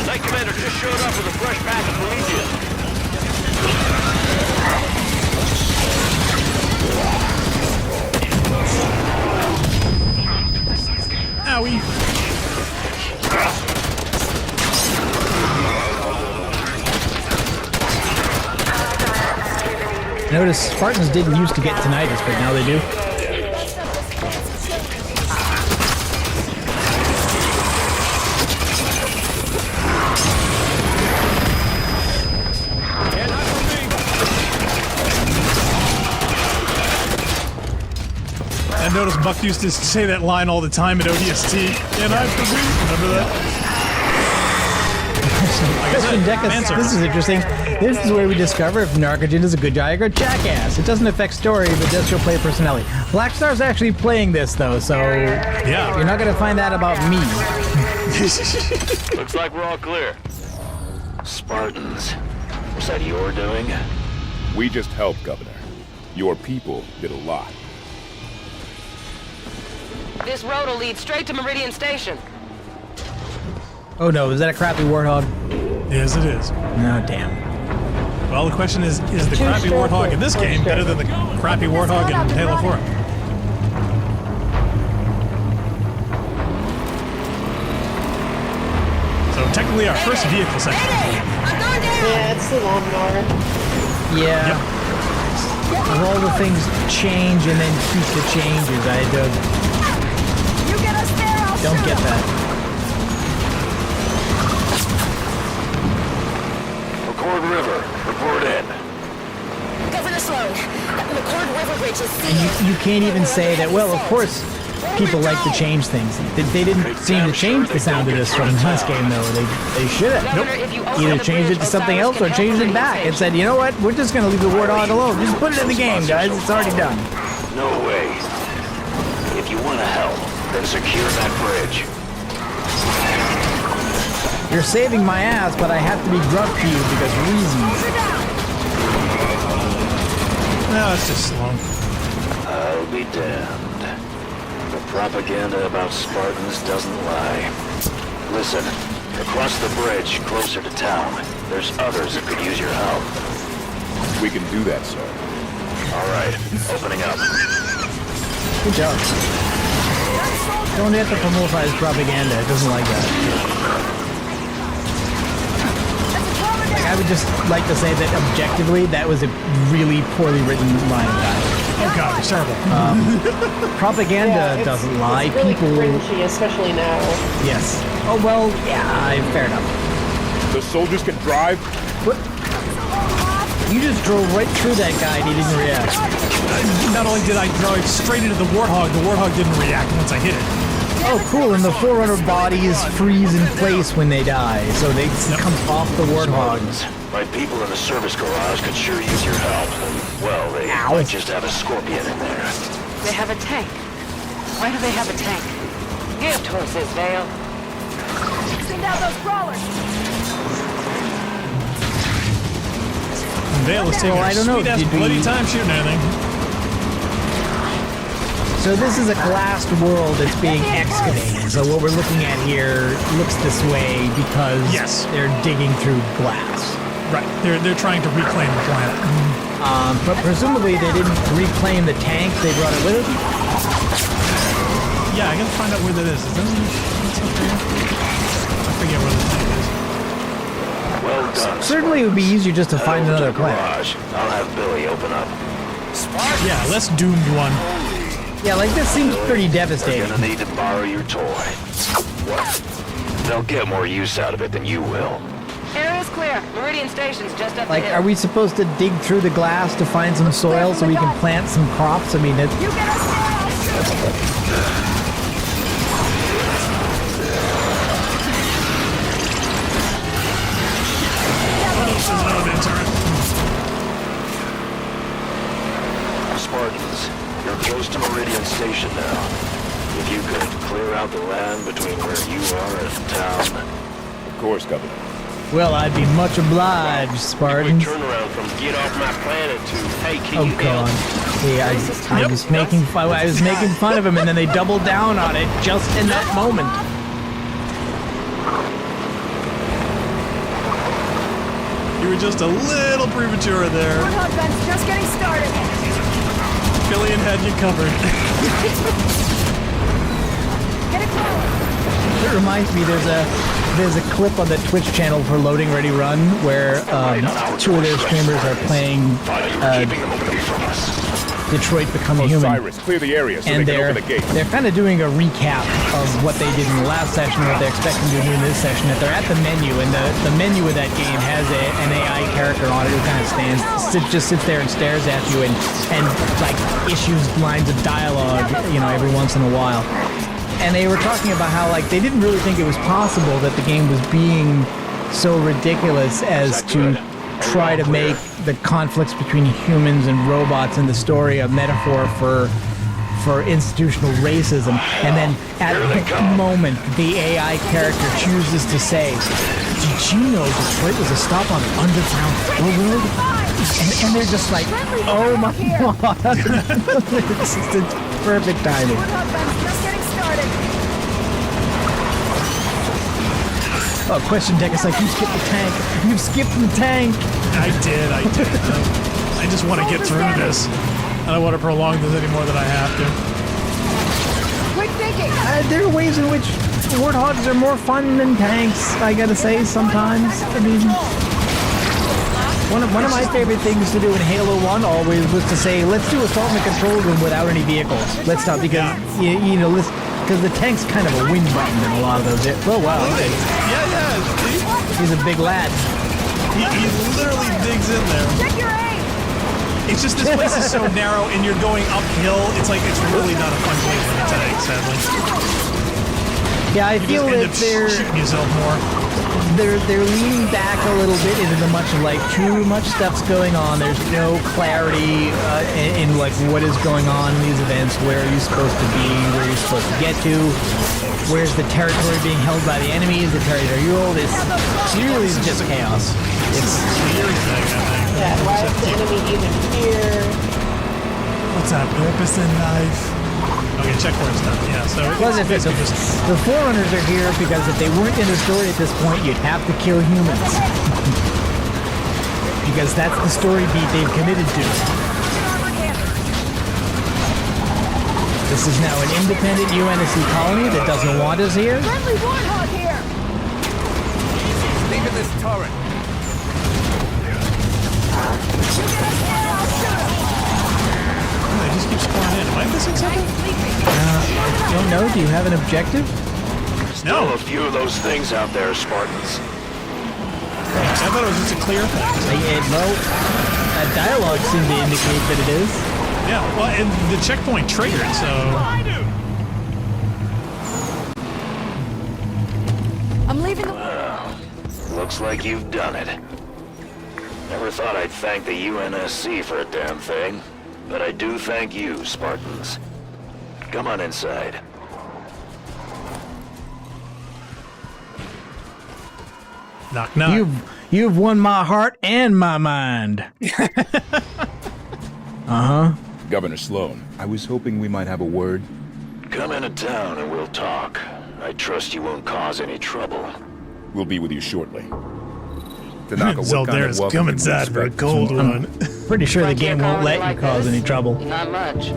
S6: Night Commander just showed up with a fresh pack of Prometheus.
S10: Owie.
S9: Notice Spartans didn't used to get tinnitus, but now they do.
S10: I noticed Buck used to say that line all the time at ODST. And I remember that?
S9: Question Decus, this is interesting. This is where we discover if Narcogen is a good guy or a jackass. It doesn't affect story, but does show player personality. Blackstar's actually playing this, though, so
S10: yeah,
S9: you're not going to find that about me.
S6: Looks like we're all clear.
S18: Spartans. Was that your doing?
S5: We just helped, Governor. Your people did a lot.
S13: This road will lead straight to Meridian Station.
S9: Oh no, is that a crappy Warthog?
S10: Yes, it is.
S9: No, damn.
S10: Well, the question is the crappy Warthog in this game better than the crappy Warthog in Halo 4? So technically our first vehicle section.
S11: Yeah, it's the lawnmower.
S9: Yeah.
S10: Yep.
S9: Of all the things change and then keep the changes, I don't get that.
S18: McCord River, report in.
S22: Governor Sloan, McCord River Bridge is
S9: And you can't even say that, well, of course, people like to change things. They didn't seem to change the sound of this from last game, though. They should have. Nope. Either changed it to something else or changed it back and said, you know what, we're just going to leave the Warthog alone. Just put it in the game, guys. It's already done.
S18: No way. If you want to help, then secure that bridge.
S9: You're saving my ass, but I have to be gruff to you because reasons.
S10: No, it's just slow.
S18: I'll be damned. The propaganda about Spartans doesn't lie. Listen, across the bridge, closer to town, there's others that could use your help.
S5: We can do that, sir.
S18: All right, opening up.
S9: Good job. Don't have to promote propaganda. It doesn't like that. Like, I would just like to say that objectively, that was a really poorly written line of dialogue.
S10: Oh god, it's terrible.
S9: Propaganda doesn't lie.
S11: It's really
S9: People
S11: cringy, especially now.
S9: Yes. Oh well, yeah, fair enough.
S5: The soldiers can drive?
S9: What? You just drove right through that guy and he didn't react.
S10: Not only did I drive straight into the Warthog didn't react once I hit it.
S9: Oh, cool, and the Forerunner bodies freeze in place when they die, so they come off the Warthog.
S18: My people in the service garage could sure use your help. Well, they might just have a Scorpion in there.
S13: They have a tank. Why do they have a tank? Give towards this, Vale.
S3: Send out those crawlers.
S10: Vale is taking a sweet-ass bloody time shooting anything.
S9: So this is a collapsed world that's being excavated. So what we're looking at here looks this way because they're digging through glass.
S10: Right. They're trying to reclaim the planet.
S9: But presumably they didn't reclaim the tank. They brought it with them.
S10: Yeah, I gotta find out where that is. Is that up there? I forget where the tank is.
S18: Well done.
S9: Certainly it would be easier just to find another planet.
S18: I'll have Billy open up.
S10: Yeah, let's doomed one.
S9: Yeah, like this seems pretty devastating.
S18: You're gonna need to borrow your toy. What? They'll get more use out of it than you will.
S13: Area's clear. Meridian Station's just up
S9: Like,
S13: the
S9: are we supposed to dig through the glass to find some soil so we can plant some crops? I mean, it...
S3: You get us
S18: Spartans, you're close to Meridian Station now. If you could clear out the land between where you are and town.
S5: Of course, Governor.
S9: Well, I'd be much obliged, Spartans.
S18: Turn around from get off my planet to hey, can
S9: Oh
S18: you
S9: God! Yeah, I was making fun. I was making fun of him, and then they doubled down on it just in that moment.
S10: You were just a little premature there.
S3: Warthog Ben's just getting started.
S10: Killian had you covered.
S3: Get it going.
S9: It reminds me, there's a clip on the Twitch channel for Loading Ready Run where two of their streamers are playing Detroit Become Human.
S5: Cyrus, clear the area so
S9: And
S5: they can open the gate.
S9: they're kind of doing a recap of what they did in the last session, what they're expecting to do in this session. If they're at the menu, and the menu of that game has an AI character on it who kind of just sits there and stares at you and like issues lines of dialogue, you know, every once in a while. And they were talking about how like they didn't really think it was possible that the game was being so ridiculous as to try to make the conflicts between humans and robots in the story a metaphor for institutional racism. And then at the moment, the AI character chooses to say, "Did you know Detroit was a stop on an underground railroad?" And they're just like, "Oh my God!" It's just perfect timing.
S3: Just getting started.
S9: Oh, question deck is like, you skipped the tank. You skipped the tank.
S10: I did. I just want to get through this. I don't want to prolong this any more than I have to.
S3: Quick thinking.
S9: There are ways in which warthogs are more fun than tanks, I gotta say, sometimes. I mean, one of my favorite things to do in Halo 1 always was to say, let's do assault in the control room without any vehicles. Let's not, because, you know, because the tank's kind of a win button in a lot of those. Oh, wow. He's a big lad.
S10: He literally digs in there.
S3: Check your aim.
S10: It's just this place is so narrow and you're going uphill. It's like it's really not a fun place in the tank, sadly.
S9: Yeah, I feel that they're
S10: shooting yourself more.
S9: They're leaning back a little bit into the much of like too much stuff's going on. There's no clarity in like what is going on in these events. Where are you supposed to be? Where are you supposed to get to? Where's the territory being held by the enemy? Is the territory yours? It's really just chaos. It's
S10: weird thing, I think.
S11: Yeah, why is the enemy even here?
S10: What's our purpose in life? Okay, checkpoint stuff. Yeah, so
S9: Plus, if the Forerunners are here because if they weren't in the story at this point, you'd have to kill humans. Because that's the story beat they've committed to. This is now an independent UNSC colony that doesn't want us here.
S3: Friendly Warthog here.
S19: Leaving this turret.
S10: They just keep spawning in. Am I missing something?
S9: I don't know. Do you have an objective?
S18: Still a few of those things out there, Spartans.
S10: I thought it was just a clear thing.
S9: Well, that dialogue seemed to indicate that it is.
S10: Yeah, well, and the checkpoint triggered, so...
S3: I'm leaving the...
S18: Well, looks like you've done it. Never thought I'd thank the UNSC for a damn thing, but I do thank you, Spartans. Come on inside.
S10: Knock, knock.
S9: You've won my heart and my mind. Uh-huh.
S5: Governor Sloan, I was hoping we might have a word.
S18: Come into town and we'll talk. I trust you won't cause any trouble.
S5: We'll be with you shortly. Tanaka, what
S10: Zelda's
S5: kind of welcome
S10: come
S5: can we
S10: inside for a
S5: expect?
S10: cold one.
S9: Pretty sure the
S13: Frontier
S9: game won't
S13: colony
S9: let
S13: like
S9: you cause
S13: this?
S9: any trouble.
S13: Not much.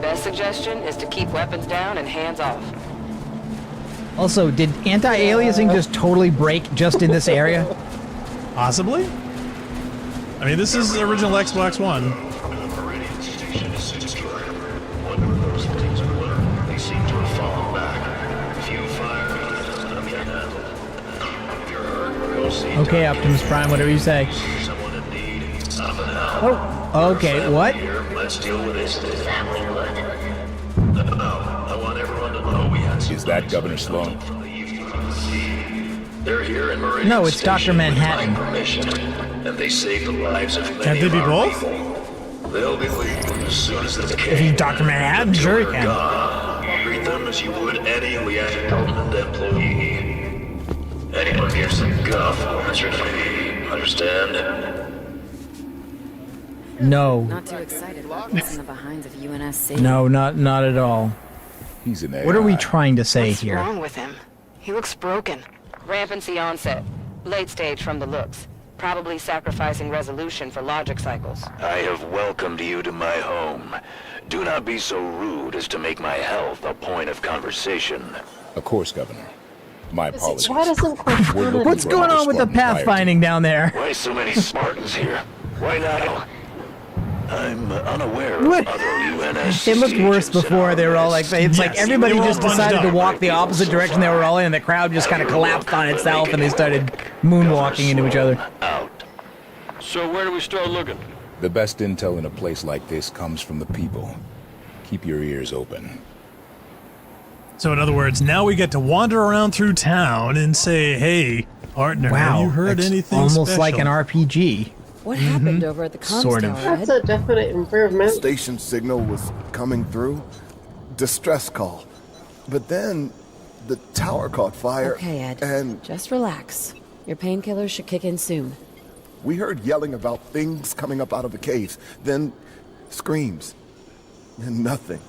S13: Best suggestion is to keep weapons down and hands off.
S9: Also, did anti-aliasing just totally break just in this area?
S10: Possibly? I mean, this is original Xbox One.
S18: Meridian station is destroyed. One of those things were. They seem to have fallen back. If you fire, I'm getting handled. If you're hurt, go see.
S9: Okay, Optimus Prime, whatever you say.
S18: Someone in need. Something else.
S9: Oh, okay, what?
S18: Let's deal with this as family would. No, I want everyone to know we had some.
S5: Is that Governor Sloan?
S18: They're here in Meridian
S9: No, it's Dr.
S18: Station with
S9: Manhattan.
S18: my permission, and they saved the lives of many
S10: Can't they
S18: of
S10: be
S18: our
S10: both?
S18: people. They'll be leaving as soon as they can.
S9: If he's Dr. Manhattan, sure he
S18: They're
S9: can.
S18: gone. Treat them as you would any Lieutenant Government employee. Anyone hears some guff will answer to me. Understand?
S9: No.
S12: Not too excited about what's in the behinds of UNSC.
S9: No, not at all.
S5: He's an AI.
S9: What are we trying to say
S13: What's
S9: here?
S13: wrong with him? He looks broken. Rampancy onset. Late stage from the looks. Probably sacrificing resolution for logic cycles.
S18: I have welcomed you to my home. Do not be so rude as to make my health a point of conversation.
S5: Of course, Governor. My apologies.
S11: Why doesn't Cortana
S9: What's going on with the pathfinding down there?
S18: Why so many Spartans here? Why now? I'm unaware of
S9: What?
S18: other UNSC
S9: It looked worse
S18: agents in
S9: before.
S18: our
S9: They were all like, it's like
S10: Yes,
S9: everybody
S10: they were all
S9: just
S10: bunched
S9: decided to
S10: up.
S9: walk the opposite direction they were all in, and the crowd just kind of collapsed on itself, and they started moonwalking into each other.
S6: So where do we start looking?
S5: The best intel in a place like this comes from the people. Keep your ears open.
S10: So in other words, now we get to wander around through town and say, "Hey, partner, have you heard
S9: it's
S10: anything
S9: almost
S10: special?"
S9: like an RPG.
S12: What happened over at the comms
S9: Sort of.
S12: tower,
S11: That's a definite improvement.
S16: Station signal was coming through. Distress call. But then the tower caught fire.
S12: Okay, Ed.
S16: And
S12: Just relax. Your painkillers should kick in soon.
S16: we heard yelling about things coming up out of the caves. Then screams. Then nothing.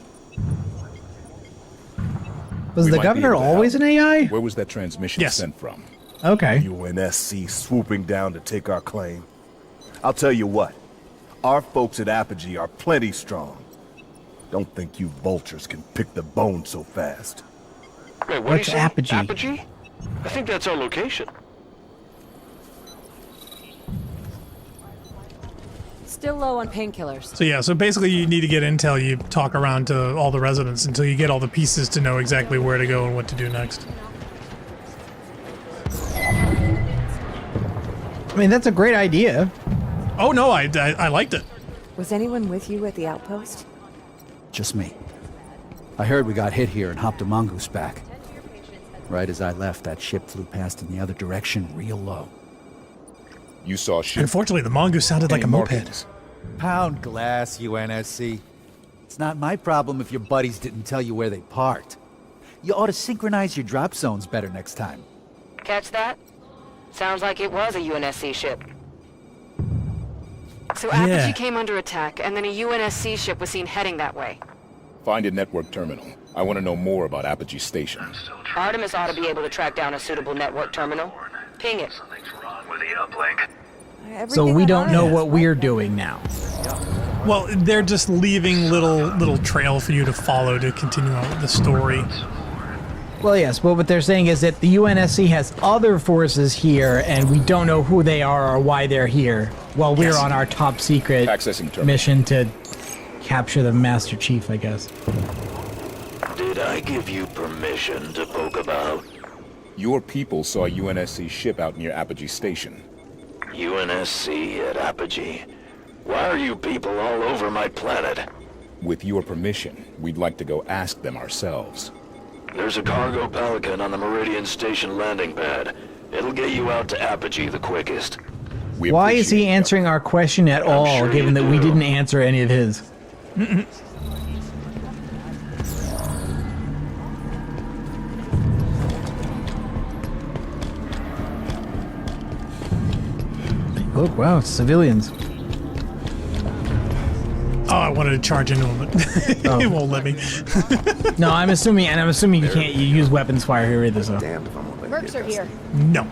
S9: Was
S5: We
S9: the
S5: might be
S9: governor
S5: able to help.
S9: always an AI?
S5: Where was that transmission
S10: Yes.
S5: sent from?
S9: Okay.
S23: UNSC swooping down to take our claim. I'll tell you what, our folks at Apogee are plenty strong. Don't think you vultures can pick the bone so fast.
S6: Wait, what
S9: What's
S6: do you say?
S9: Apogee?
S6: Apogee? I think that's our location.
S12: Still low on painkillers.
S10: So yeah, so basically you need to get intel. You talk around to all the residents until you get all the pieces to know exactly where to go and what to do next.
S9: I mean, that's a great idea.
S10: Oh no, I liked it.
S12: Was anyone with you at the outpost?
S24: Just me. I heard we got hit here and hopped a mongoose back. Right as I left, that ship flew past in the other direction real low.
S5: You saw ship.
S10: Unfortunately, the mongoose sounded like a moped.
S24: Pound glass, UNSC. It's not my problem if your buddies didn't tell you where they parked. You ought to synchronize your drop zones better next time.
S13: Catch that? Sounds like it was a UNSC ship. So Apogee
S10: Yeah.
S13: came under attack, and then a UNSC ship was seen heading that way.
S5: Find a network terminal. I want to know more about Apogee Station.
S13: Artemis ought to be able to track down a suitable network terminal. Ping it.
S2: With the uplink.
S9: So we don't know what we're doing now.
S10: Well, they're just leaving little trail for you to follow to continue on with the story.
S9: Well, yes, but what they're saying is that the UNSC has other forces here, and we don't know who they are or why they're here, while we're on our top secret
S5: Accessing terminal.
S9: mission to capture the Master Chief, I guess.
S18: Did I give you permission to poke about?
S5: Your people saw a UNSC ship out near Apogee Station.
S18: UNSC at Apogee? Why are you people all over my planet?
S5: With your permission, we'd like to go ask them ourselves.
S18: There's a cargo Pelican on the Meridian Station landing pad. It'll get you out to Apogee the quickest.
S9: Why is he answering our question at all,
S18: sure
S9: given
S18: you
S9: that we
S18: do.
S9: didn't answer any of his? Oh, wow, it's civilians.
S10: I wanted to charge into him, but it won't let me.
S9: No, I'm assuming you can't use weapons fire here either. So.
S16: Damned if I'm gonna
S22: Mercs are here.
S10: No.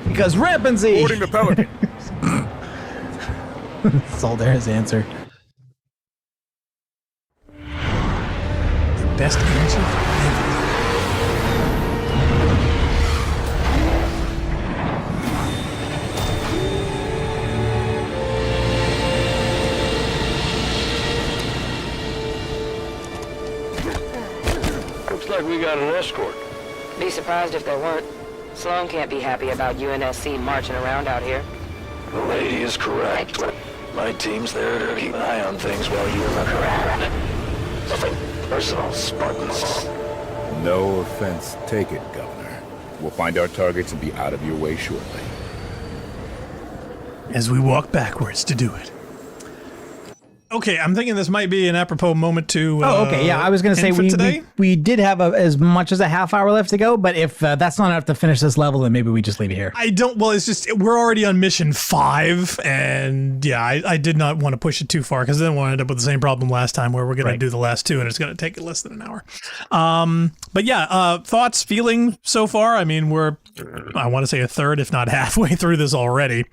S9: Because Rampancy!
S5: Boarding the Pelican.
S9: Soldair's answer.
S10: The best answer ever.
S6: Looks like we got an escort.
S13: Be surprised if there weren't. Sloan can't be happy about UNSC marching around out here.
S18: The lady is correct. My team's there to keep an eye on things while you look around. Nothing personal, Spartans.
S5: No offense taken, Governor. We'll find our targets and be out of your way shortly.
S10: As we walk backwards to do it. Okay, I'm thinking this might be an apropos moment to.
S9: Okay. Yeah, I was going to say we did have as much as a half hour left to go, but if that's not enough to finish this level, then maybe we just leave it here.
S10: Well, it's just we're already on mission 5, and yeah, I did not want to push it too far because then we'll end up with the same problem last time where we're going to do the last 2 and it's going to take less than an hour. But yeah, thoughts, feeling so far. I mean, I want to say a third, if not halfway through this already.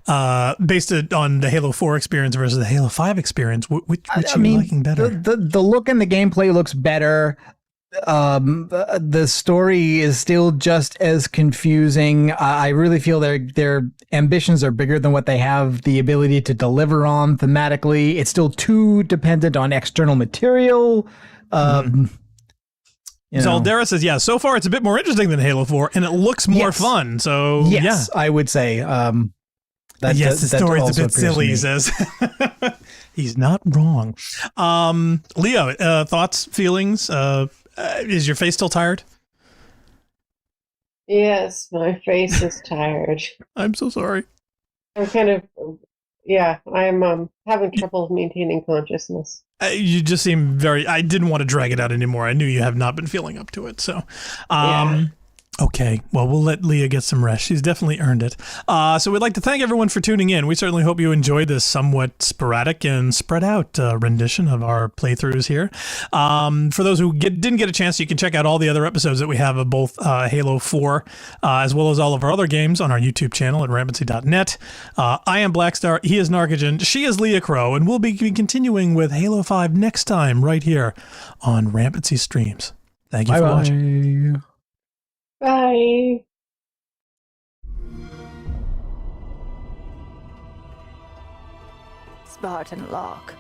S10: Based on the Halo 4 experience versus the Halo 5 experience, which are you liking better?
S9: The look and the gameplay looks better. The story is still just as confusing. I really feel their ambitions are bigger than what they have the ability to deliver on thematically. It's still too dependent on external material.
S10: Zaldera says, yeah, so far it's a bit more interesting than Halo 4, and it looks more fun. So
S9: yes, I would say.
S10: The story's a bit silly, he says. He's not wrong. Leo, thoughts, feelings? Is your face still tired?
S11: Yes, my face is tired.
S10: I'm so sorry.
S11: I'm kind of, I'm having trouble maintaining consciousness.
S10: You just seem I didn't want to drag it out anymore. I knew you have not been feeling up to it. So, okay, well, we'll let Leah get some rest. She's definitely earned it. So we'd like to thank everyone for tuning in. We certainly hope you enjoyed this somewhat sporadic and spread out rendition of our playthroughs here. For those who didn't get a chance, you can check out all the other episodes that we have of both Halo 4, as well as all of our other games on our YouTube channel at rampancy.net. I am Blackstar, he is Narcogen, she is Leah Crow, and we'll be continuing with Halo 5 next time right here on Rampancy Streams. Thank you for watching.
S11: Bye.
S1: Spartan Locke.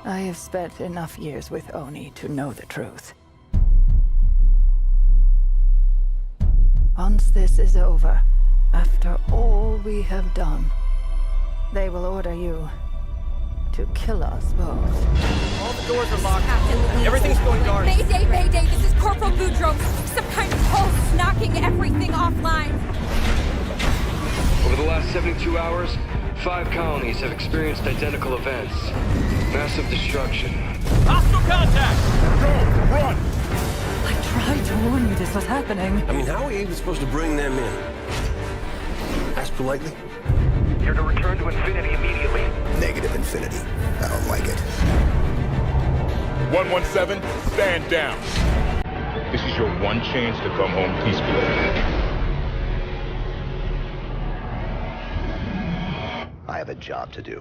S1: I have spent enough years with Oni to know the truth. Once this is over, after all we have done, they will order you to kill us both.
S19: All the doors are locked. Everything's going dark.
S3: Mayday, Mayday, this is Corporal Boudreaux. Some kind of pulse knocking everything offline.
S4: Over the last 72 hours, 5 colonies have experienced identical events. Massive destruction.
S19: Hostile contact!
S4: Go! Run!
S1: I tried to warn you this was happening.
S6: I mean, how are we even supposed to bring them in? Ask politely.
S2: You're to return to Infinity immediately.
S16: Negative Infinity. I don't like it.
S5: 117, stand down. This is your one chance to come home peacefully.
S21: I have a job to do.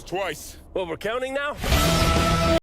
S5: Twice.
S7: Well, we're counting now?